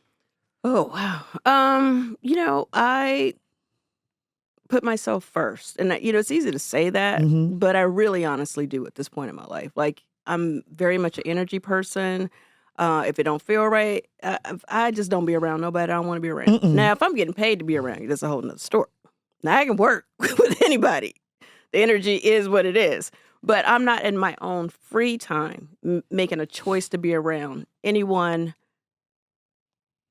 Oh, wow. I put myself first. And, it's easy to say that, but I really honestly do at this point in my life. Like, I'm very much an energy person. If it don't feel right, I just don't be around nobody I don't want to be around. Now, if I'm getting paid to be around you, that's a whole nother story. Now, I can work with anybody. The energy is what it is. But I'm not in my own free time making a choice to be around anyone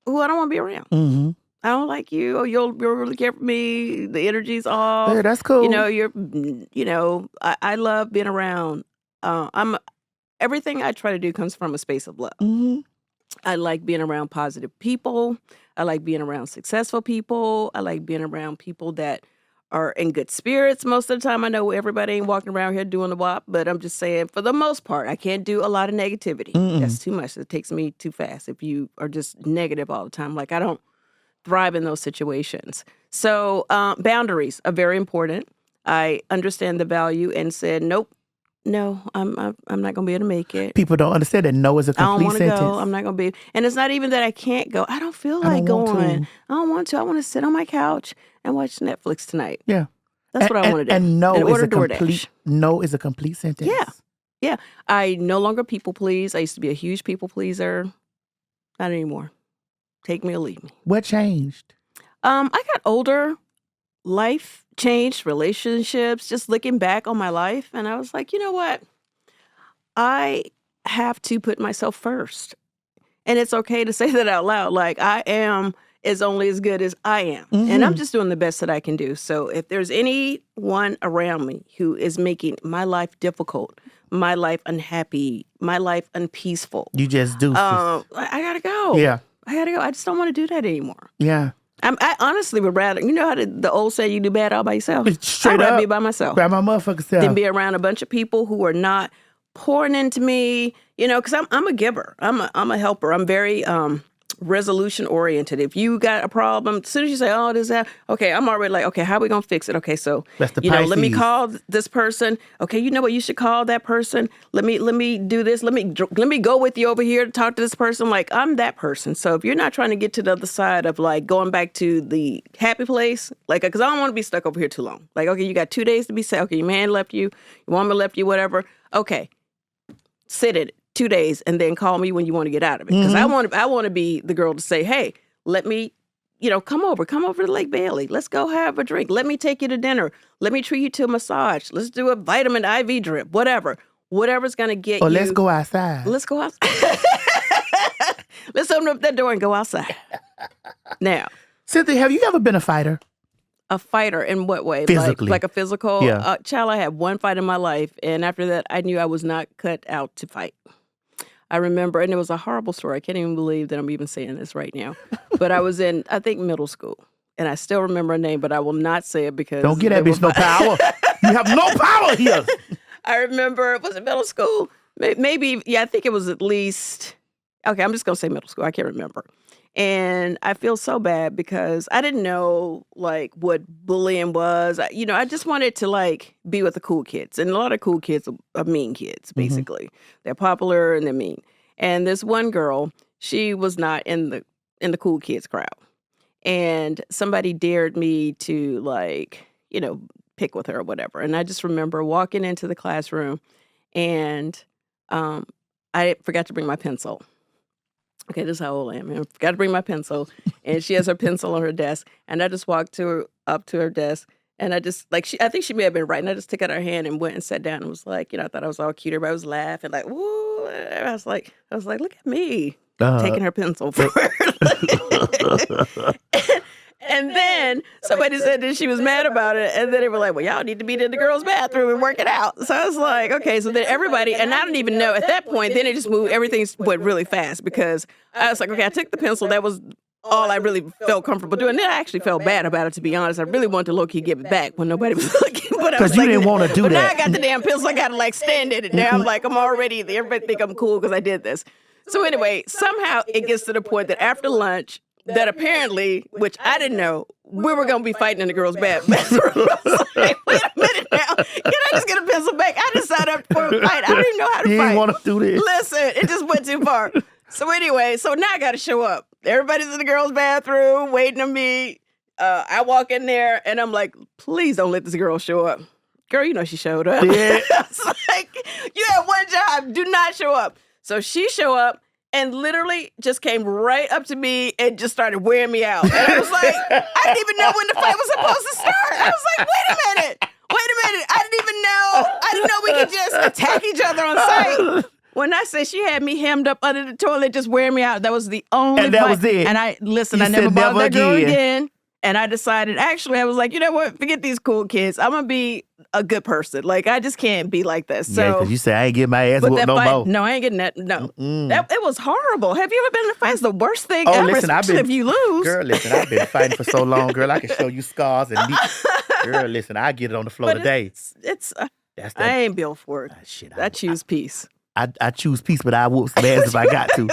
who I don't want to be around. I don't like you. Oh, you'll really care for me. The energy's off.
Yeah, that's cool.
I love being around. Everything I try to do comes from a space of love. I like being around positive people. I like being around successful people. I like being around people that are in good spirits most of the time. I know everybody ain't walking around here doing the WAP, but I'm just saying for the most part, I can't do a lot of negativity. That's too much. It takes me too fast if you are just negative all the time. Like I don't thrive in those situations. So boundaries are very important. I understand the value and said, nope, no, I'm not going to be able to make it.
People don't understand that no is a complete sentence.
I don't want to go. I'm not going to be. And it's not even that I can't go. I don't feel like going. I don't want to. I want to sit on my couch and watch Netflix tonight.
Yeah.
That's what I want to do.
And no is a complete sentence.
Yeah. Yeah. I no longer people please. I used to be a huge people pleaser. Not anymore. Take me or leave me.
What changed?
I got older. Life changed, relationships, just looking back on my life. And I was like, you know what? I have to put myself first. And it's okay to say that out loud. Like, I am is only as good as I am. And I'm just doing the best that I can do. So if there's anyone around me who is making my life difficult, my life unhappy, my life unpeaceful.
You just do.
I got to go.
Yeah.
I got to go. I just don't want to do that anymore.
Yeah.
I honestly would rather, you know how the old say you do bad all by yourself?
Straight
I'd rather
up.
be by myself.
By my motherfucking self.
Than be around a bunch of people who are not pouring into me, you know, because I'm a giver. I'm a helper. I'm very resolution oriented. If you got a problem, as soon as you say, oh, this, that, okay, I'm already like, okay, how are we going to fix it? Okay, so, you know, let me call this person. Okay, you know what? You should call that person. Let me do this. Let me go with you over here to talk to this person. Like, I'm that person. So if you're not trying to get to the other side of like going back to the happy place, like, because I don't want to be stuck over here too long. Like, okay, you got 2 days to be sad. Okay, your man left you, your woman left you, whatever. Okay, sit in it. 2 days and then call me when you want to get out of it. Because I want to be the girl to say, hey, let me, you know, come over to Lake Bailey. Let's go have a drink. Let me take you to dinner. Let me treat you to a massage. Let's do a vitamin IV drip, whatever's going to get you.
Or let's go outside.
Let's go outside. Let's open up that door and go outside. Now.
Cynthia, have you ever been a fighter?
A fighter in what way?
Physically.
Like a physical?
Yeah.
Child, I had one fight in my life. And after that, I knew I was not cut out to fight. I remember, and it was a horrible story. I can't even believe that I'm even saying this right now. But I was in, I think, middle school. And I still remember her name, but I will not say it because...
Don't get that bitch no power. You have no power here.
I remember, was it middle school? Maybe, yeah, I think it was at least... Okay, I'm just going to say middle school. I can't remember. And I feel so bad because I didn't know, like, what bullying was. I just wanted to, like, be with the cool kids. And a lot of cool kids are mean kids, basically. They're popular and they're mean. And this one girl, she was not in the cool kids crowd. And somebody dared me to, like, you know, pick with her or whatever. And I just remember walking into the classroom and I forgot to bring my pencil. Okay, this is how old I am. I forgot to bring my pencil, and she has her pencil on her desk, and I just walked up to her desk, and I just, like, I think she may have been right, and I just took out her hand and went and sat down and was like, you know, I thought I was all cute. Everybody was laughing, like, woo. I was like, look at me taking her pencil from her. And then somebody said that she was mad about it. And then they were like, well, y'all need to be in the girls' bathroom and work it out. So I was like, okay. So then everybody, and I don't even know at that point, then it just moved. Everything went really fast because I was like, okay, I took the pencil. That was all I really felt comfortable doing. Then I actually felt bad about it, to be honest. I really wanted to low-key give it back when nobody was looking.
Because you didn't want to do that.
But now I got the damn pencil. I got to like stand in it. Now I'm like, I'm already, everybody think I'm cool because I did this. So anyway, somehow it gets to the point that after lunch, that apparently, which I didn't know, we were going to be fighting in the girls' bathroom. I was like, wait a minute now. Can I just get a pencil back? I just signed up for a fight. I don't even know how to fight.
You didn't want to do this.
Listen, it just went too far. So anyway, so now I got to show up. Everybody's in the girls' bathroom waiting on me. I walk in there and I'm like, please don't let this girl show up. Girl, you know she showed up.
Yeah.
It's like, you have one job. Do not show up. So she showed up. And literally just came right up to me and just started wearing me out. And I was like, I didn't even know when the fight was supposed to start. I was like, wait a minute. I didn't know we could just attack each other on sight. When I say she had me hemmed up under the toilet just wearing me out, that was the only
And that
fight.
was it.
And I never bothered that girl again. And I decided, actually, I was like, you know what? Forget these cool kids. I'm going to be a good person. Like, I just can't be like this. So,
yeah, because you say, I ain't getting my ass whooped no more.
No, I ain't getting that. No. It was horrible. Have you ever been in a fight? It's the worst thing ever,
listen,
especially if you lose.
Girl, listen, I've been fighting for so long, girl. I can show you scars and Girl, listen, I get it on the floor
But
today.
it's
That's
I
that.
ain't built for it.
Shit,
I choose peace.
I choose peace, but I whoop some ass if I got to.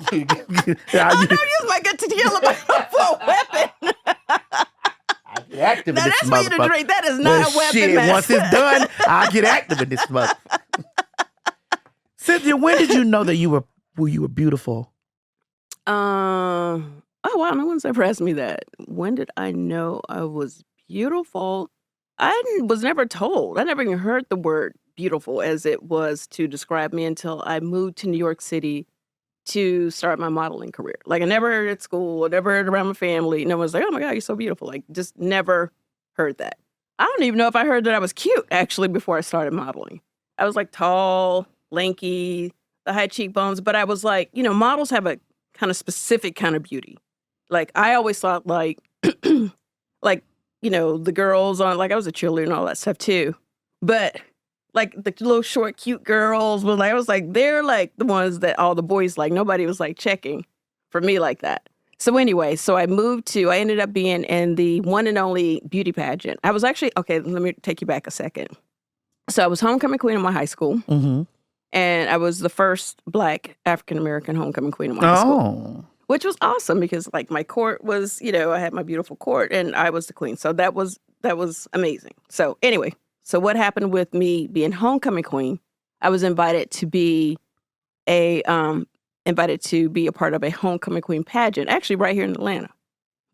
Don't use my good tequila for a weapon.
I get active
Now
in this
that's for you to
motherfucker.
drink. That is not a weapon,
Shit,
man.
once it's done, I get active in this motherfucker. Cynthia, when did you know that you were beautiful?
Oh wow, no one's ever asked me that. When did I know I was beautiful? Was never told. I never even heard the word beautiful as it was to describe me until I moved to New York City to start my modeling career. Like I never heard it at school, I never heard it around my family. No one's like, oh my God, you're so beautiful. Like just never heard that. I don't even know if I heard that I was cute actually before I started modeling. I was like tall, lanky, the high cheekbones, but I was like, models have a kind of specific kind of beauty. Like I always thought like, like, the girls on, like I was a cheerleader and all that stuff too. But like the little short, cute girls were like, I was like, they're like the ones that all the boys like. Nobody was like checking for me like that. So anyway, I ended up being in the one and only beauty pageant. I was actually, okay, let me take you back a second. So I was homecoming queen in my high school.
Mm-hmm.
And I was the first Black African-American homecoming queen in my high school. Which was awesome because like my court was, I had my beautiful court and I was the queen. So that was amazing. So anyway, so what happened with me being homecoming queen, I was invited to be a part of a homecoming queen pageant, actually right here in Atlanta.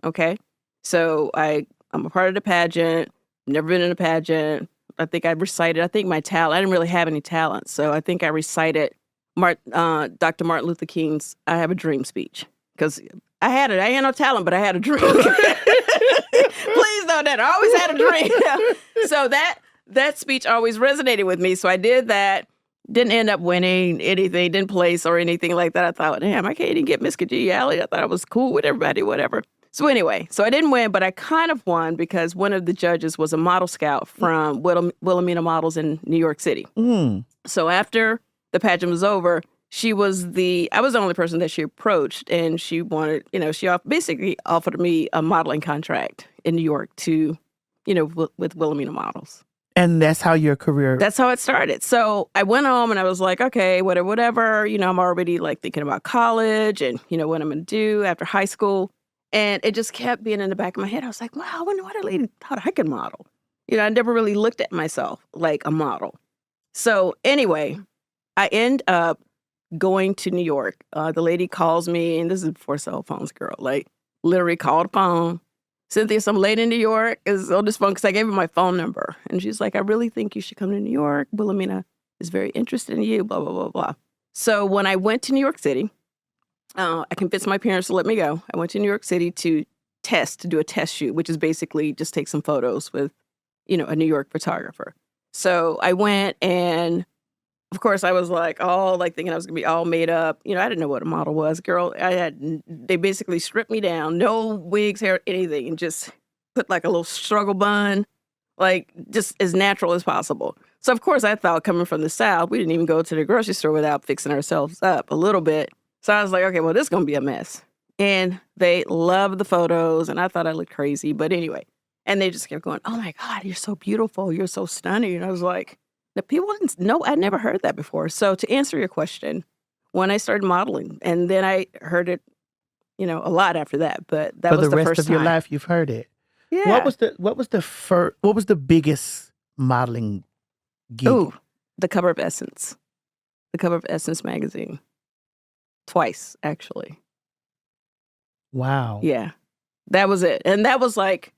Okay. So I'm a part of the pageant, never been in a pageant. I think my talent. I didn't really have any talent. So I think I recited Dr. Martin Luther King's I Have a Dream speech. Because I had no talent, but I had a dream. Please know that. I always had a dream. So that speech always resonated with me. So I did that. Didn't end up winning anything, didn't place or anything like that. I thought, damn, I can't even get Miss Congeniality. I thought I was cool with everybody, whatever. So anyway, I didn't win, but I kind of won because one of the judges was a model scout from Wilhelmina Models in New York City. Mm. So after the pageant was over, I was the only person that she approached, and she wanted, she basically offered me a modeling contract in New York to, with Wilhelmina Models.
And that's how your career...
That's how it started. So I went home and I was like, okay, whatever. I'm already like thinking about college and, what I'm going to do after high school. And it just kept being in the back of my head. I was like, wow, I wonder what a lady thought I could model. I never really looked at myself like a model. So anyway, I end up going to New York. The lady calls me, and this is before cell phones, girl. Like, literally called the phone. Cynthia, some lady in New York is on this phone because I gave her my phone number. And she's like, I really think you should come to New York. Wilhelmina is very interested in you, blah, blah, blah, blah. So when I went to New York City, I convinced my parents to let me go. I went to New York City to do a test shoot, which is basically just take some photos with, a New York photographer. So I went, and of course I was like, thinking I was gonna be all made up. I didn't know what a model was, girl. They basically stripped me down, no wigs, hair, anything, and just put like a little struggle bun, like just as natural as possible. So of course I thought, coming from the South, we didn't even go to the grocery store without fixing ourselves up a little bit. So I was like, okay, well, this is going to be a mess. And they loved the photos, and I thought I looked crazy. But anyway, and they just kept going, oh, my God, you're so beautiful. You're so stunning. And I was like, the people didn't know. I'd never heard that before. So to answer your question, when I started modeling, and then I heard it, a lot after that. But that was the first time.
For the rest of your life, you've heard it.
Yeah.
What was the biggest modeling gig?
Ooh, the cover of Essence. The cover of Essence magazine. Twice, actually.
Wow.
Yeah. That was it. And that was like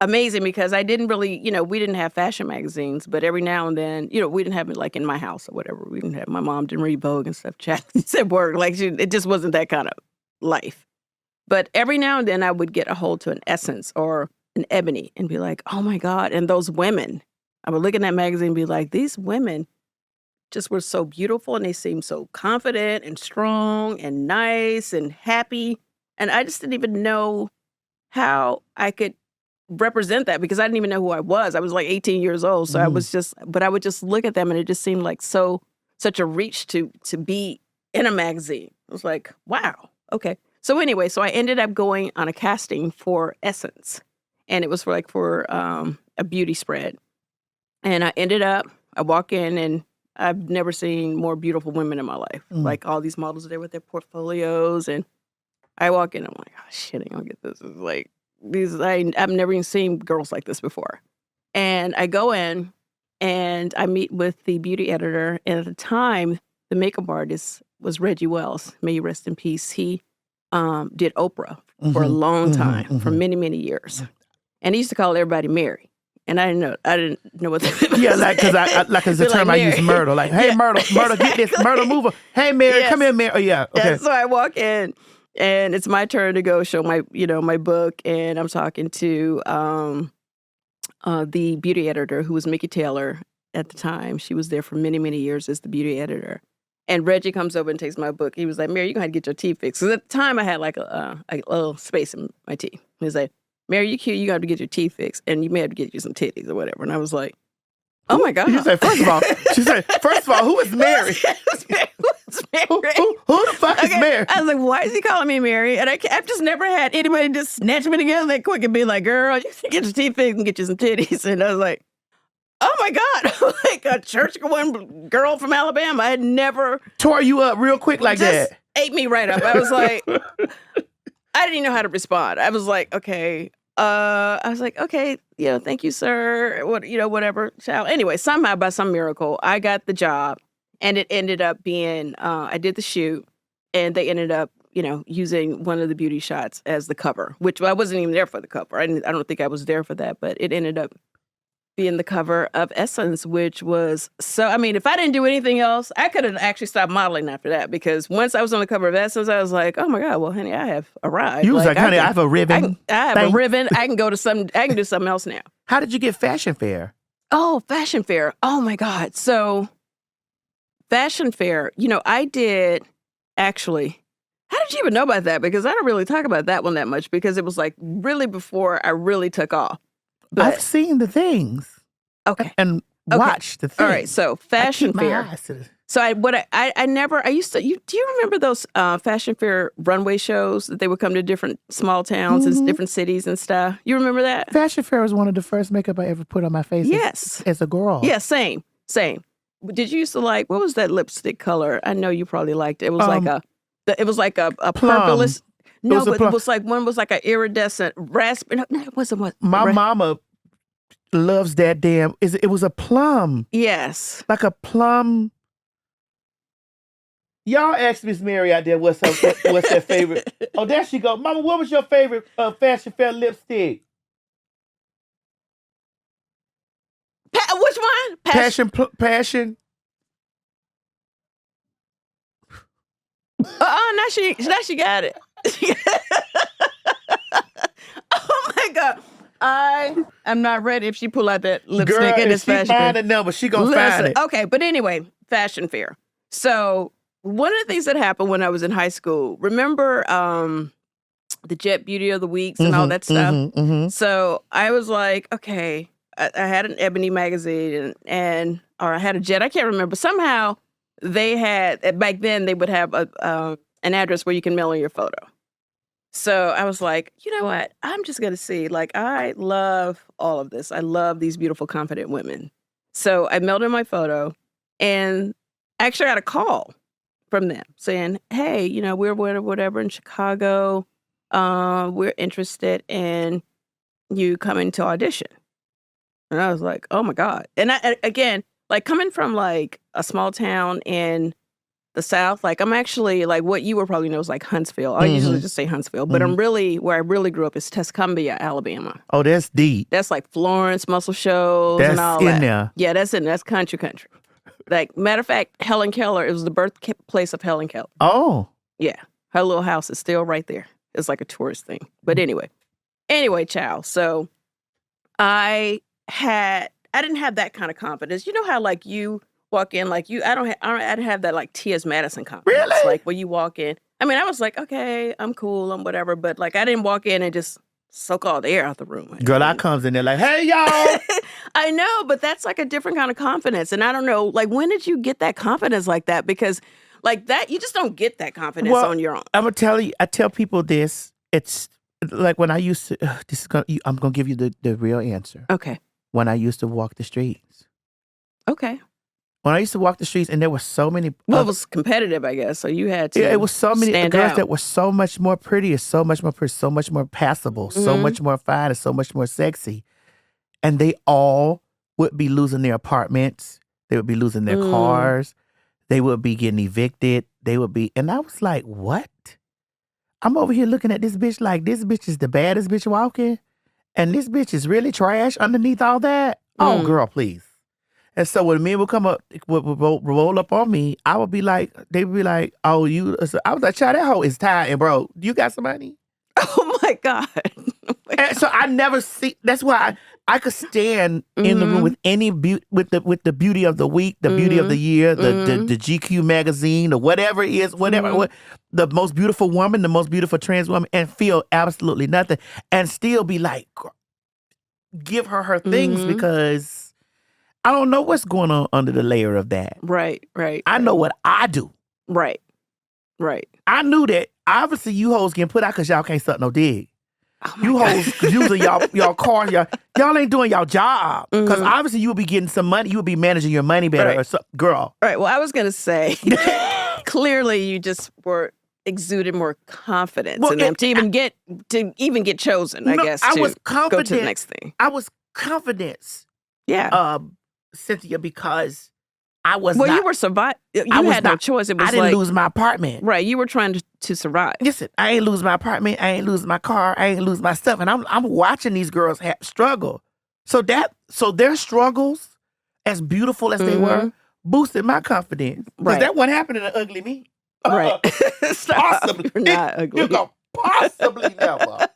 amazing because I didn't really, we didn't have fashion magazines, but every now and then, we didn't have it like in my house or whatever. We didn't have, my mom didn't read Vogue and stuff. At work. Like it just wasn't that kind of life. But every now and then I would get a hold to an Essence or an Ebony and be like, oh my God. And those women, I would look in that magazine and be like, these women just were so beautiful, and they seemed so confident and strong and nice and happy. And I just didn't even know how I could represent that because I didn't even know who I was. I was like 18 years old. So I was but I would just look at them, and it just seemed like such a reach to be in a magazine. I was like, wow, okay. So anyway, I ended up going on a casting for Essence. and it was for a beauty spread. And I walk in, and I've never seen more beautiful women in my life. Like all these models there with their portfolios, and I walk in, I'm like, oh shit, I don't get this. It's like I've never even seen girls like this before. And I go in, and I meet with the beauty editor, and at the time, the makeup artist was Reggie Wells. May you rest in peace. He did Oprah for a long time, for many, many years. And he used to call everybody Mary. And I didn't know what that was.
Yeah, like as a term I use, Myrtle. Like, hey, Myrtle, get this, Myrtle, move her. Hey, Mary, come here, Mary. Oh, yeah, okay.
Yeah, so I walk in, and it's my turn to go show my book, and I'm talking to the beauty editor, who was Mickey Taylor at the time. She was there for many, many years as the beauty editor. And Reggie comes over and takes my book. He was like, Mary, you're going to have to get your teeth fixed. Because at the time, I had like a little space in my teeth. He was like, Mary, you cute. You got to get your teeth fixed. And you may have to get you some titties or whatever. And I was like, oh, my God.
You said, first of all, who is Mary?
Who's Mary?
Who the fuck is Mary?
I was like, why is he calling me Mary? And I've just never had anybody just snatch me together that quick and be like, girl, you get your teeth fixed and get you some titties. And I was like, oh my God, like a church-going girl from Alabama. I had never
tore you up real quick like
just
that.
Ate me right up. I was like, I didn't even know how to respond. I was like, okay. Thank you, sir. Whatever. Child. Anyway, somehow by some miracle, I got the job, and it ended up being, I did the shoot, and they ended up, using one of the beauty shots as the cover, which I wasn't even there for the cover. I don't think I was there for that, but it ended up being the cover of Essence, which was if I didn't do anything else, I could have actually stopped modeling after that, because once I was on the cover of Essence, I was like, oh my God, well, honey, I have arrived.
You was like, honey, I have a ribbon.
I have a ribbon. I can do something else now.
How did you get Fashion Fair?
Oh, Fashion Fair. Oh my God. So Fashion Fair, I did actually. How did you even know about that? Because I don't really talk about that one that much, because it was like really before I really took off. But,
I've seen the things.
Okay.
And watched the things.
All right. So Fashion Fair. So I used to, do you remember those Fashion Fair runway shows that they would come to different small towns and different cities and stuff? You remember that?
Fashion Fair was one of the first makeup I ever put on my face.
Yes.
As a girl.
Yeah, same. Did you used to like, what was that lipstick color? I know you probably liked it. It was like a purplish. No, but it was like one was like an iridescent raspberry. No, it wasn't what.
My mama loves that damn. It was a plum.
Yes.
Like a plum. Y'all asked Miss Mary out there what's her favorite. Oh, there she go. Mama, what was your favorite Fashion Fair lipstick?
Which one?
Passion.
Now she got it. Oh my God. I am not ready if she pull out that lipstick in this Fashion Fair.
Girl, if she find it now, but she gonna find it.
Okay, but anyway, Fashion Fair. So one of the things that happened when I was in high school, remember the Jet Beauty of the Weeks and all that stuff? So I was like, okay, I had an Ebony magazine or I had a Jet, I can't remember. Somehow they had, back then they would have an address where you can mail in your photo. So I was like, you know what? I'm just going to see. Like, I love all of this. I love these beautiful, confident women. So I mailed in my photo, and I actually got a call from them saying, hey, we're whatever in Chicago. We're interested in you coming to audition. And I was like, oh my God. And again, like coming from like a small town in the South, like I'm actually like what you would probably know is like Huntsville. I usually just say Huntsville, but where I really grew up is Tuscumbia, Alabama.
Oh, that's deep.
That's like Florence, Muscle Shoals, and all that.
That's in there.
Yeah, that's country. Like, matter of fact, Helen Keller, it was the birthplace of Helen Keller.
Oh.
Yeah. Her little house is still right there. It's like a tourist thing. But anyway, child. So I didn't have that kind of confidence. You know how like you walk in, like I didn't have that like T.S. Madison confidence.
Really?
Like when you walk in. I mean, I was like, okay, I'm cool, I'm whatever. But like I didn't walk in and just soak all the air out the room.
Girl, I comes in there like, hey, y'all.
I know, but that's like a different kind of confidence. And I don't know, like when did you get that confidence like that? Because like that, you just don't get that confidence on your own.
I'm going to tell you, I tell people this. It's like when I used to, I'm gonna give you the real answer.
Okay.
When I used to walk the streets.
Okay.
When I used to walk the streets, and there were so many.
Well, it was competitive, I guess. So you had to.
Yeah, it was so many
stand
girls
out.
that were so much more pretty, so much more pretty, so much more passable, so much more fine, and so much more sexy, and they all would be losing their apartments. They would be losing their cars. They would be getting evicted. They would be, and I was like, what? I'm over here looking at this bitch like this bitch is the baddest bitch walking, and this bitch is really trash underneath all that. Oh, girl, please. And so when men would come up, would roll up on me, I would be like, they would be like, oh, you. I was like, child, that hoe is tired and broke. You got some money?
Oh my God.
And so I never see. That's why I could stand in the room with any with the beauty of the week, the beauty of the year, the GQ magazine, or whatever it is, whatever the most beautiful woman, the most beautiful trans woman, and feel absolutely nothing, and still be like, give her things because I don't know what's going on under the layer of that.
Right.
I know what I do.
Right.
I knew that obviously you hoes getting put out because y'all can't suck no dick.
Oh
You hoes using y'all cars, y'all ain't doing y'all job. Because obviously you would be getting some money, you would be managing your money better.
Right.
Or so, girl.
Right. Well, I was gonna say, clearly you just were exuded more confidence in them to even get chosen. I guess
I
to
was confident.
go to the next thing.
I was confident,
Yeah.
Cynthia, because I was.
Well,
not,
you were survive. You
was
had no
not-
choice. It was
I didn't
like
lose my apartment.
right. You were trying to survive.
Listen, I ain't lose my apartment. I ain't lose my car. I ain't lose my stuff. And I'm watching these girls struggle. So their struggles, as beautiful as they were, boosted my confidence. Because
Right.
that wasn't happening to ugly me.
Right. Stop.
Possibly.
You're not ugly.
You go possibly never.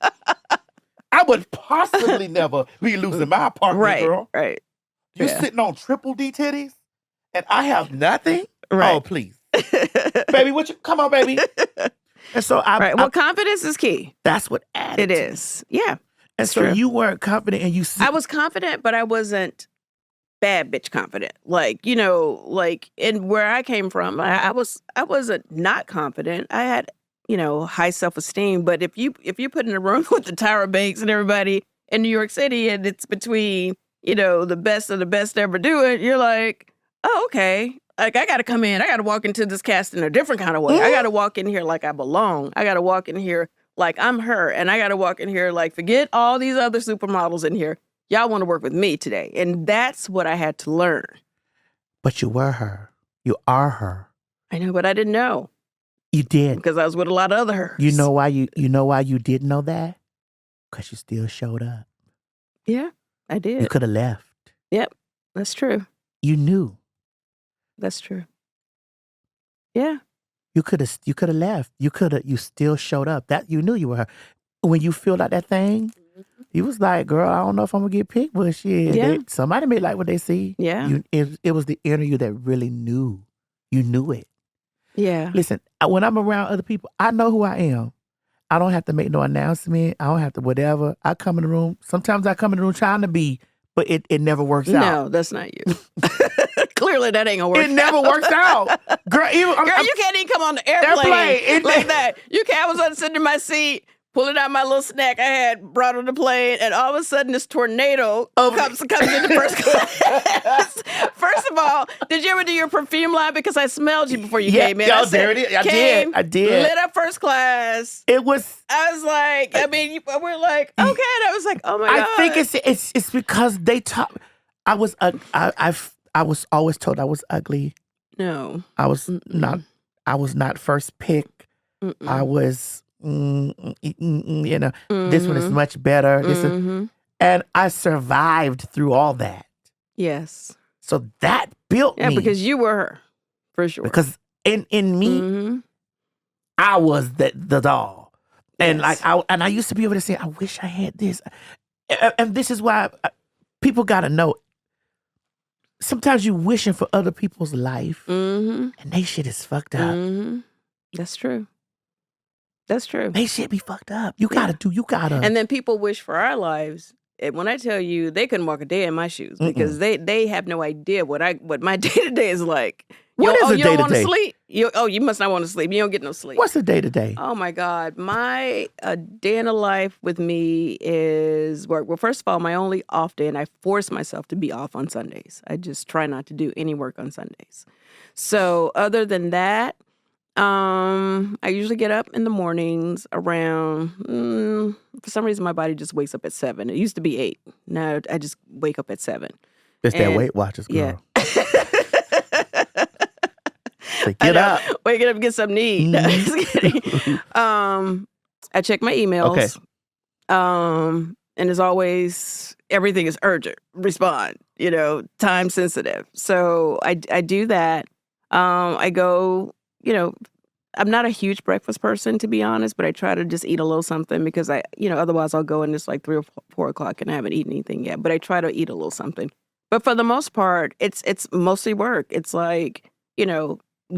I would possibly never be losing my apartment,
Right.
girl.
Right.
You
Yeah.
sitting on triple D titties, and I have nothing.
Right.
Oh, please, baby, come on, baby. And so
Right. Well, confidence is key.
that's what added.
It
to me.
is. Yeah.
And so
true.
you weren't confident, and
I was confident, but I wasn't bad bitch confident. Like, and where I came from, I wasn't not confident. I had, high self-esteem. But if you put in a room with the Tyra Banks and everybody in New York City, and it's between, the best of the best to ever do it, you're like, oh, okay. Like, I got to come in. I got to walk into this cast in a different kind of way. I got to walk in here like I belong. I got to walk in here like I'm her. And I got to walk in here like, forget all these other supermodels in here. Y'all want to work with me today. And that's what I had to learn.
But you were her. You are her.
I know, but I didn't know.
You did.
Because I was with a lot of other hers.
You know why you didn't know that? Because you still showed up.
Yeah, I did.
You could have left.
Yep, that's true.
You knew.
That's true. Yeah.
You could have left. You still showed up. That you knew you were her. When you feel like that thing, you was like, girl, I don't know if I'm gonna get picked, but shit.
Yeah.
Somebody may like what they see.
Yeah.
It was the inner you that really knew. You knew it.
Yeah.
Listen, when I'm around other people, I know who I am. I don't have to make no announcement. I don't have to whatever. I come in the room. Sometimes I come in the room trying to be, but it never works out.
No, that's not you. Clearly, that ain't gonna work.
It never works out, girl.
You can't even come on the airplane like that. You can't. I was sitting in my seat, pulling out my little snack I had brought on the plane, and all of a sudden this tornado comes into first class. First of all, did you ever do your perfume line? Because I smelled you before you came in.
There it is. I did.
Lit up first class.
It was.
I was like, we're like, okay. And I was like, oh my God.
I think it's because they taught. I was always told I was ugly.
No.
I was not. I was not first pick. I was. This one is much better. And I survived through all that.
Yes.
So that built me.
Yeah, because you were her, for sure.
Because in me, I was the doll. And
Yes.
I used to be able to say, I wish I had this. And this is why people got to know. Sometimes you wishing for other people's life, and they shit is fucked up.
That's true. That's true.
They shit be fucked up. You gotta.
And then people wish for our lives. And when I tell you, they couldn't walk a day in my shoes because they have no idea what my day to day is like.
What is a
you don't want to
day-to-day?
sleep? You must not want to sleep. You don't get no sleep.
What's a day-to-day?
Oh my God. My day in the life with me is work. Well, first of all, my only off day, and I force myself to be off on Sundays. I just try not to do any work on Sundays. So other than that, I usually get up in the mornings around, for some reason my body just wakes up at 7. It used to be 8. Now I just wake up at 7.
It's that Weight Watchers, girl.
Yeah.
Say, get up.
Waking up and get something to eat. Just kidding. I check my emails.
Okay.
And as always, everything is urgent. Respond, time sensitive. So I do that. I go, I'm not a huge breakfast person, to be honest, but I try to just eat a little something because otherwise I'll go and it's like 3 or 4 o'clock and I haven't eaten anything yet. But I try to eat a little something. But for the most part, it's mostly work. It's like,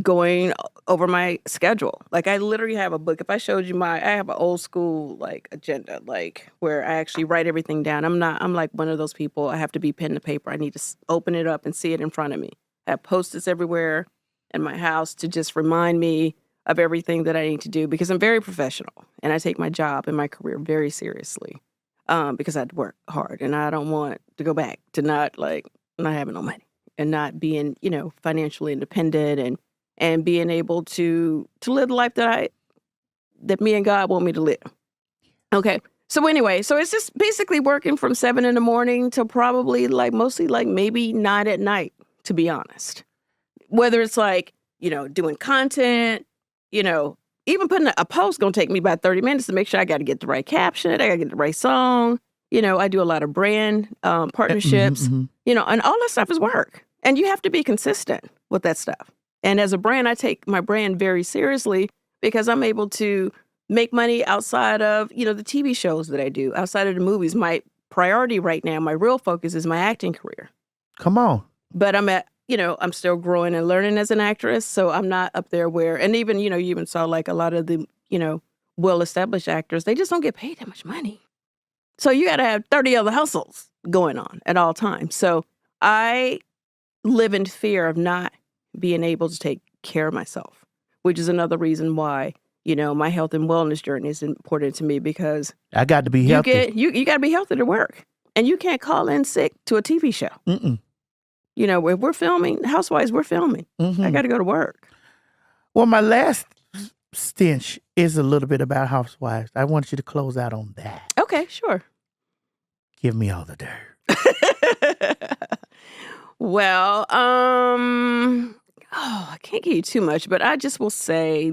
going over my schedule. Like I literally have a book. If I showed you I have an old school like agenda, like where I actually write everything down. I'm like one of those people. I have to be pen to paper. I need to open it up and see it in front of me. I have Post-its everywhere in my house to just remind me of everything that I need to do because I'm very professional and I take my job and my career very seriously because I had to work hard and I don't want to go back to not having no money and not being, financially independent and being able to live the life that me and God want me to live. Okay. So anyway, so it's just basically working from 7 in the morning to probably mostly maybe 9 at night, to be honest. Whether it's doing content, even putting a post gonna take me about 30 minutes to make sure I got to get the right caption, I got to get the right song. I do a lot of brand partnerships, and all that stuff is work. And you have to be consistent with that stuff. And as a brand, I take my brand very seriously because I'm able to make money outside of, the TV shows that I do, outside of the movies. My priority right now, my real focus is my acting career.
Come on.
But I'm still growing and learning as an actress. So I'm not up there and even, you even saw like a lot of the, well-established actors, they just don't get paid that much money. So you got to have 30 other hustles going on at all times. So I live in fear of not being able to take care of myself, which is another reason why, my health and wellness journey is important to me because
I got to be healthy.
You got to be healthy to work. And you can't call in sick to a TV show.
Mm-mm.
If we're filming, Housewives, we're filming.
Mm-hmm.
I got to go to work.
Well, my last stench is a little bit about Housewives. I want you to close out on that.
Okay, sure.
Give me all the dirt.
Well, I can't give you too much, but I just will say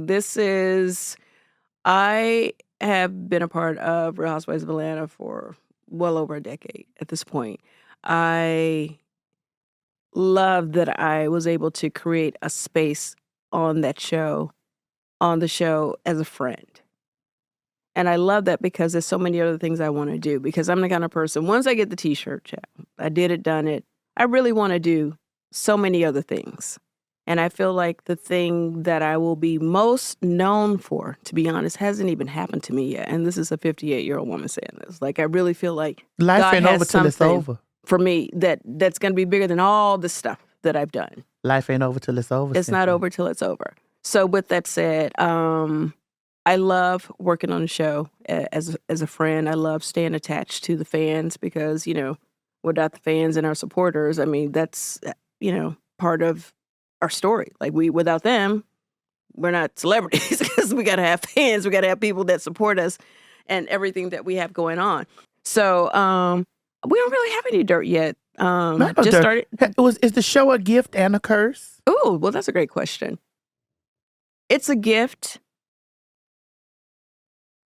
I have been a part of Real Housewives of Atlanta for well over a decade at this point. I love that I was able to create a space on the show as a friend. And I love that because there's so many other things I want to do because I'm the kind of person, once I get the t-shirt check, I did it, done it, I really want to do so many other things. And I feel like the thing that I will be most known for, to be honest, hasn't even happened to me yet. And this is a 58-year-old woman saying this. Like, I really feel like
life
God
ain't
has
over till it's over.
For me, that's going to be bigger than all the stuff that I've done.
Life ain't over till it's over.
It's not over till it's over. So with that said, I love working on the show as a friend. I love staying attached to the fans because, without the fans and our supporters, I mean, that's, part of our story. Like without them, we're not celebrities because we got to have fans. We got to have people that support us and everything that we have going on. So we don't really have any dirt yet. Just
dirt.
started.
Is the show a gift and a curse?
Oh, well, that's a great question. It's a gift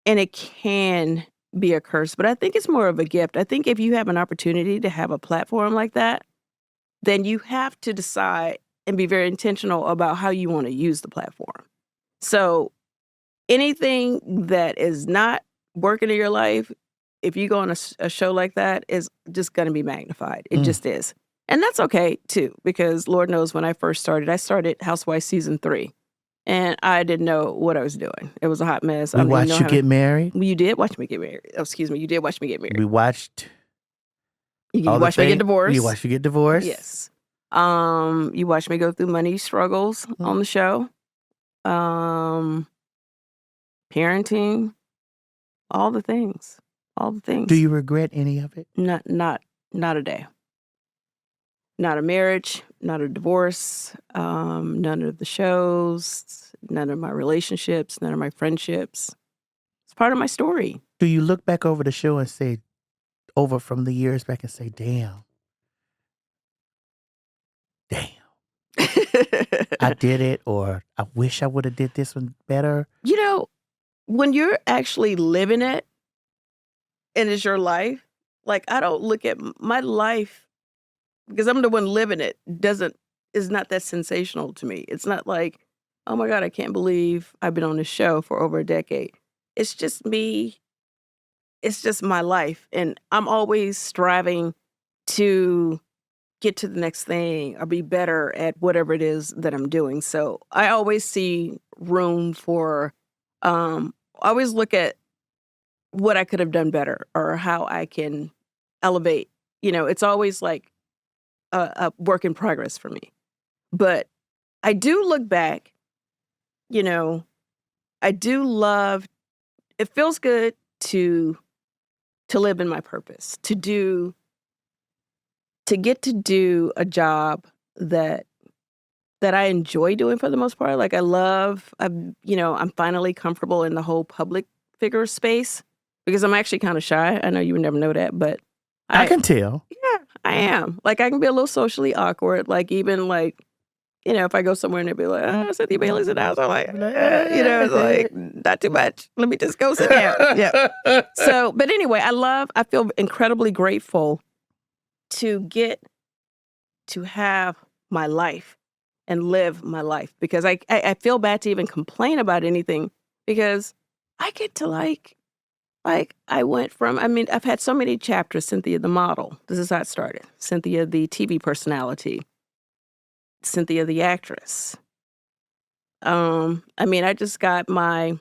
and it can be a curse, but I think it's more of a gift. I think if you have an opportunity to have a platform like that, then you have to decide and be very intentional about how you want to use the platform. So anything that is not working in your life, if you go on a show like that, is just going to be magnified. It just is. And that's okay, too, because Lord knows when I started Housewife Season 3. And I didn't know what I was doing. It was a hot mess.
We watched you get married.
You did watch me get married. Oh, excuse me. You did watch me get married.
We watched.
You watched me get divorced.
You watched you get divorced.
Yes. You watch me go through money struggles on the show. Parenting, all the things.
Do you regret any of it?
Not a day. Not a marriage, not a divorce, none of the shows, none of my relationships, none of my friendships. It's part of my story.
Do you look back over the show and say, over from the years back and say, damn, I did it, or I wish I would have did this one better?
You know, when you're actually living it and it's your life, like I don't look at my life, because I'm the one living it, is not that sensational to me. It's not like, oh my God, I can't believe I've been on this show for over a decade. It's just me. It's just my life. And I'm always striving to get to the next thing or be better at whatever it is that I'm doing. So I always see room for, I always look at what I could have done better or how I can elevate. You know, it's always like a work in progress for me. But I do look back, you know, I do love, it feels good to live in my purpose, to get to do a job that I enjoy doing for the most part. Like I'm finally comfortable in the whole public figure space because I'm actually kind of shy. I know you would never know that, but
I can tell.
Yeah, I am. Like I can be a little socially awkward. Like even like, you know, if I go somewhere and they'll be like, oh, Cynthia Bailey's in the house, I'm like, it's like, not too much. Let me just go sit down. Yeah. So, but anyway, I feel incredibly grateful to get to have my life and live my life because I feel bad to even complain about anything because I get to like I went from, I've had so many chapters, Cynthia the model. This is how it started. Cynthia the TV personality. Cynthia the actress. I just got my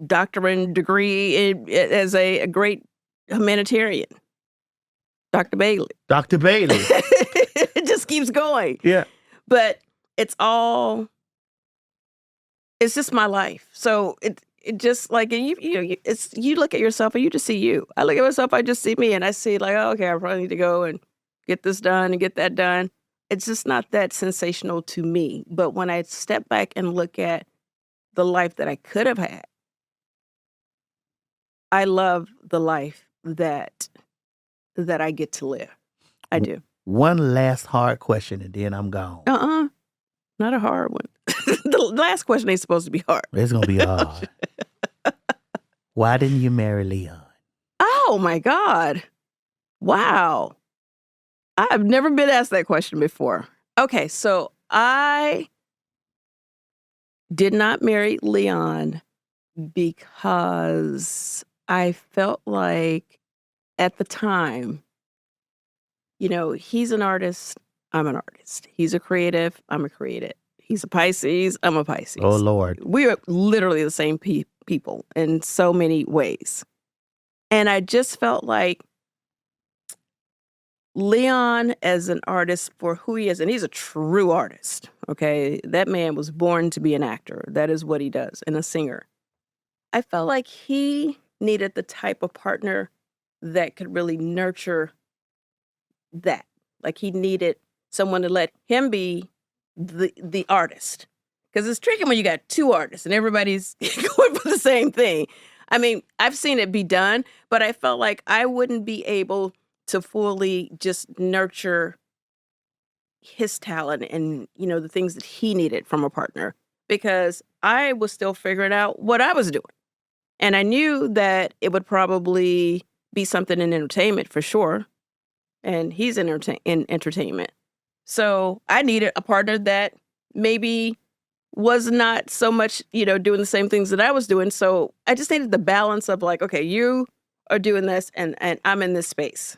doctorate degree as a great humanitarian. Dr. Bailey.
Dr. Bailey.
It just keeps going.
Yeah.
But it's just my life. So it just like, you look at yourself and you just see you. I look at myself, I just see me and I see like, oh, okay, I probably need to go and get this done and get that done. It's just not that sensational to me. But when I step back and look at the life that I could have had, I love the life that I get to live. I do.
One last hard question and then I'm gone.
Not a hard one. The last question ain't supposed to be hard.
It's going to be hard. Why didn't you marry Leon?
Oh my God. Wow. I've never been asked that question before. Okay, so I did not marry Leon because I felt like at the time, he's an artist, I'm an artist. He's a creative, I'm a creative. He's a Pisces, I'm a Pisces.
Oh, Lord.
We are literally the same people in so many ways. And I just felt like Leon as an artist for who he is, and he's a true artist, okay? That man was born to be an actor. That is what he does, and a singer. I felt like he needed the type of partner that could really nurture that. Like he needed someone to let him be the artist. Because it's tricky when you got two artists and everybody's going for the same thing. I've seen it be done, but I felt like I wouldn't be able to fully just nurture his talent and, the things that he needed from a partner because I was still figuring out what I was doing. And I knew that it would probably be something in entertainment for sure. And he's in entertainment. So I needed a partner that maybe was not so much, doing the same things that I was doing. So I just needed the balance of like, okay, you are doing this and I'm in this space.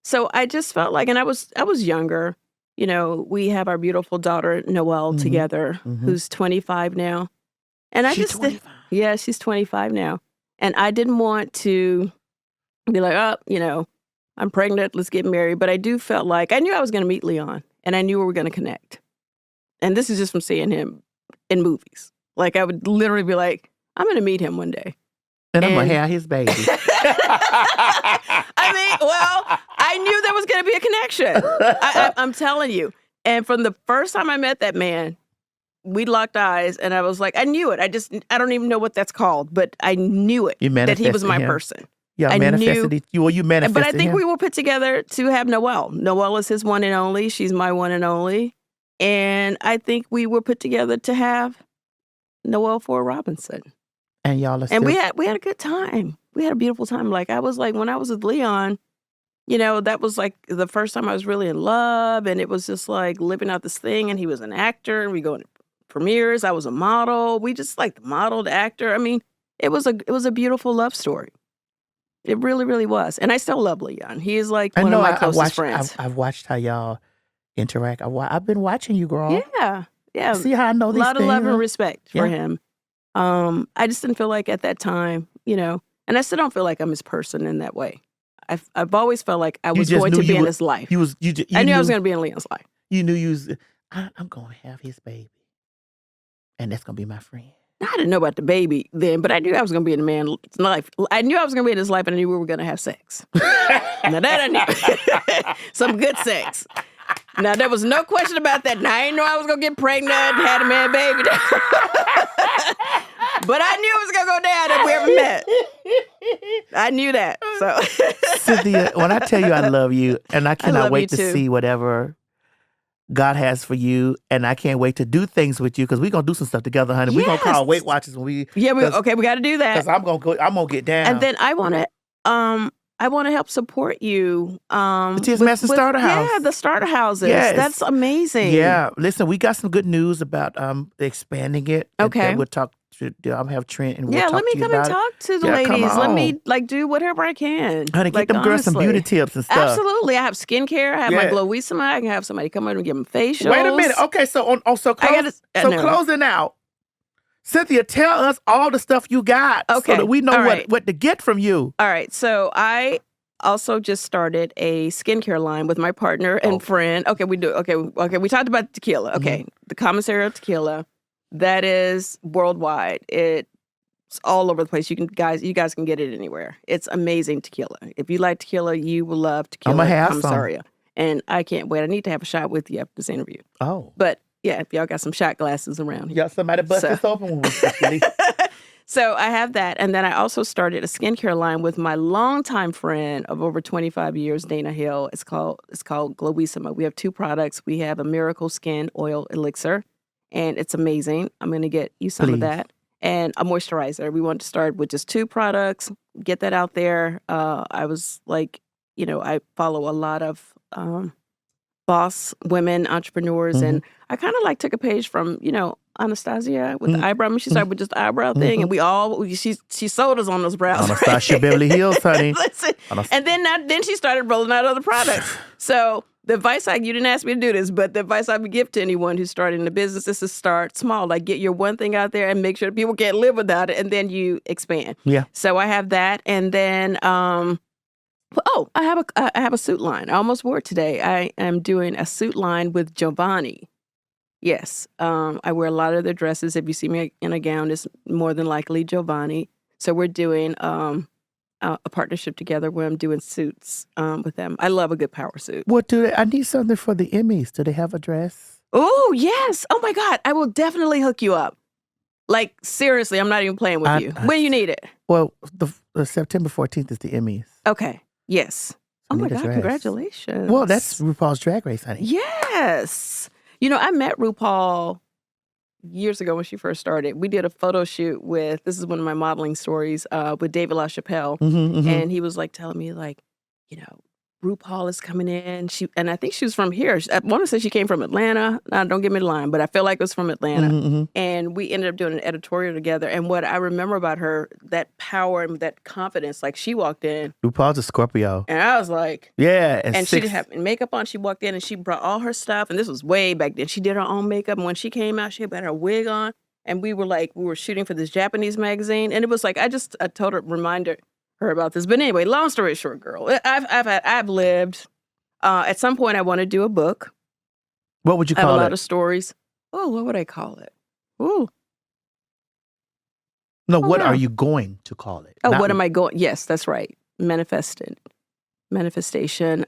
So I just felt like, and I was younger, we have our beautiful daughter, Noelle, together, who's 25 now. And she's 25. Yeah, she's 25 now. And I didn't want to be like, I'm pregnant. Let's get married. But I do felt like I knew I was going to meet Leon, and I knew we were going to connect. And this is just from seeing him in movies. Like, I would literally be like, I'm going to meet him one day.
And I'm going to have his baby.
I mean, well, I knew there was going to be a connection. I'm telling you. And from the first time I met that man, we locked eyes, and I was like, I knew it. I don't even know what that's called, but I knew it, that he was my person.
Yeah,
I
manifested. You manifested.
But I think
him.
we were put together to have Noelle. Noelle is his one and only. She's my one and only. And I think we were put together to have Noelle Ford Robinson.
And y'all are still...
And we had a good time. We had a beautiful time. Like, I was like, when I was with Leon, you know, that was like the first time I was really in love. And it was just like living out this thing. And he was an actor. And we go to premieres. I was a model. We just like the model, the actor. I mean, it was a beautiful love story. It really, really was. And I still love Leon. He is like one of my closest friends.
I've watched how y'all interact. I've been watching you, girl.
Yeah. Yeah.
See how I know these things?
A lot of love and respect for him. I just didn't feel like at that time, you know, and I still don't feel like I'm his person in that way. I've always felt like I was going to be in his life. I knew I was going to be in Leon's life.
You knew I'm going to have his baby. And that's going to be my friend.
I didn't know about the baby then, but I knew I was going to be in a man's life. I knew I was going to be in his life, and I knew we were going to have sex. Now that I knew. Some good sex. Now, there was no question about that. Now, I didn't know I was going to get pregnant and had a man baby. But I knew it was going to go down if we ever met. I knew that. So,
Cynthia, when I tell you I love you, and I cannot wait to see whatever God has for you, and I can't wait to do things with you because we're going to do some stuff together, honey. We're going to call Weight Watchers when we...
Yeah, we got to do that.
Because I'm going to get down.
And then I want to help support you.
The T.S. Madison Starter House.
Yeah, the starter houses.
Yes.
That's amazing.
Yeah. Listen, we got some good news about expanding it.
Okay.
And we'll talk to... I'm have Trent and we'll talk
let me
to you
come and
about
talk to the ladies. Let me do whatever I can.
Honey, get them girls some beauty tips and stuff.
Absolutely. I have skincare. I have my Glowissima. I can have somebody come in and give them facials.
Wait a minute. Okay, so closing out, Cynthia, tell us all the stuff you got so that we know what to get from you.
All right. So I also just started a skincare line with my partner and friend. Okay, we do. Okay, we talked about tequila. Okay, the commissary of tequila. That is worldwide. It's all over the place. You guys can get it anywhere. It's amazing tequila. If you like tequila, you will love tequila.
I'm gonna have
commissary. And I can't wait. I need to have a shot with you after this interview.
Oh.
But yeah, if y'all got some shot glasses around here.
Yeah, somebody bust this open with me.
So I have that. And then I also started a skincare line with my longtime friend of over 25 years, Dana Hill. It's called Glowissima. We have 2 products. We have a Miracle Skin Oil Elixir, and it's amazing. I'm going to get you some of that. And a moisturizer. We want to start with just 2 products, get that out there. I was like, you know, I follow a lot of boss women, entrepreneurs, and I kind of like took a page from, you know, Anastasia with the eyebrow. I mean, she started with just the eyebrow thing, and she sold us on those brows.
Anastasia Beverly Hills, honey.
Listen, and then she started rolling out other products. So the advice you didn't ask me to do this, but the advice I would give to anyone who's starting in the business is to start small. Like, get your one thing out there and make sure people can't live without it, and then you expand.
Yeah.
So I have that, and then I have a suit line. I almost wore it today. I am doing a suit line with Giovanni. Yes. I wear a lot of their dresses. If you see me in a gown, it's more than likely Giovanni. So we're doing a partnership together where I'm doing suits with them. I love a good power suit.
What I need something for the Emmys. Do they have a dress?
Oh, yes. Oh, my God. I will definitely hook you up. Like, seriously, I'm not even playing with you. When you need it?
Well, the September 14th is the Emmys.
Okay. Yes. Oh, my God. Congratulations.
Well, that's RuPaul's Drag Race, honey.
Yes. You know, I met RuPaul years ago when she first started. We did a photo shoot this is one of my modeling stories, with David LaChapelle. And he was like telling me, like, you know, RuPaul is coming in. And I think she was from here. I want to say she came from Atlanta. Now, don't get me the line, but I feel like it was from Atlanta. And we ended up doing an editorial together. And what I remember about her, that power and that confidence, like, she walked in.
RuPaul's a Scorpio.
And I was like...
Yeah.
And she didn't have makeup on. She walked in and she brought all her stuff. And this was way back then. She did her own makeup. And when she came out, she had her wig on. And we were shooting for this Japanese magazine. And it was like, I told her, reminder her about this. But anyway, long story short, girl, I've lived. At some point, I want to do a book.
What would you
I have
call
a
it?
lot of stories. Oh, what would I call it? Ooh.
No, what are you going to call it?
Oh, what am I going? Yes, that's right. Manifestation.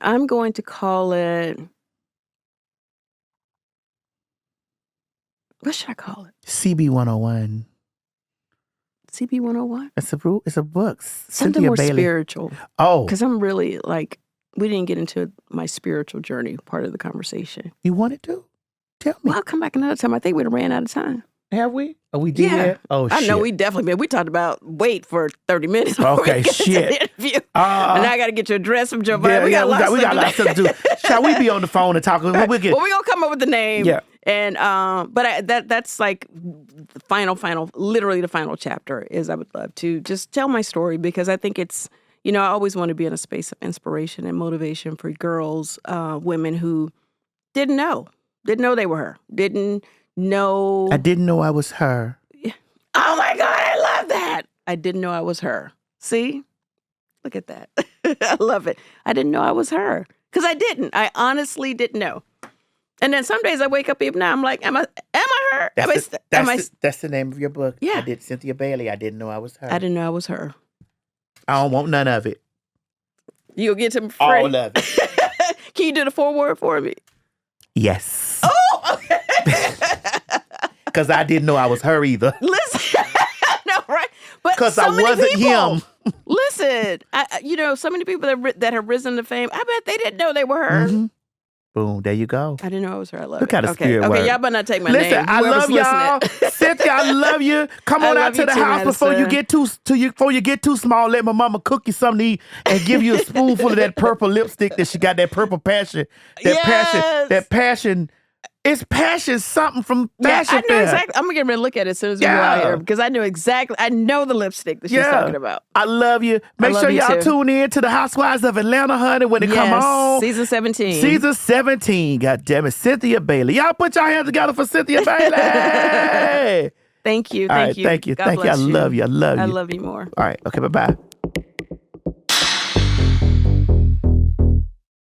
I'm going to call it. What should I call it?
CB 101.
CB 101?
It's a book.
Something
Cynthia
more
Bailey.
spiritual.
Oh.
Because I'm really like, we didn't get into my spiritual journey part of the conversation.
You wanted to? Tell me.
Well, I'll come back another time. I think we'd have ran out of time.
Have we? Oh, we did?
Yeah.
Oh, shit.
I know we definitely did. We talked about weight for 30 minutes.
Okay, shit.
And now I got to get your address from Joe Biden. We got a lot of stuff to
do. Shall we be on the phone and talk?
Well, we're going to come up with the name.
Yeah.
And, that's like the final, literally the final chapter is I would love to just tell my story because I think it's, I always want to be in a space of inspiration and motivation for girls, women who didn't know they were her, didn't know.
I didn't know I was her.
Oh my God, I love that. I didn't know I was her. See? Look at that. I love it. I didn't know I was her. Because I didn't. I honestly didn't know. And then some days I wake up even now, I'm like, am I her?
That's the name of your book.
Yeah.
I did Cynthia Bailey. I didn't know I was her.
I didn't know I was her.
I don't want none of it.
You'll get to me free.
All of it.
Can you do the foreword for me?
Yes.
Oh, okay.
Because I didn't know I was her either.
Listen, no, right? But
because
so
I wasn't
him.
him.
Listen, so many people that have risen to fame. I bet they didn't know they were her.
Mm-hmm. Boom, there you go.
I didn't know it was her. I love
Look
it.
how the spirit works.
Okay, y'all better not take my
name.
Listen,
I love y'all. Cynthia, I love you. Come on out to the house before you get too small. Let my mama cook you something to eat and give you a spoonful of that purple lipstick that she got, that purple passion. That passion. It's passion something from Fashion
Fair. I know
Fair.
exactly. I'm going to get ready to look at it as soon as we go out here because I know exactly. I know the lipstick that she's talking about.
I love you. Make sure y'all tune in to the Housewives of Atlanta, honey, when it come on.
Season 17.
Season 17. God damn it. Cynthia Bailey. Y'all put your hands together for Cynthia Bailey.
Thank you.
Thank you.
God bless you.
I love you.
I love you more.
All right. Okay. Bye-bye.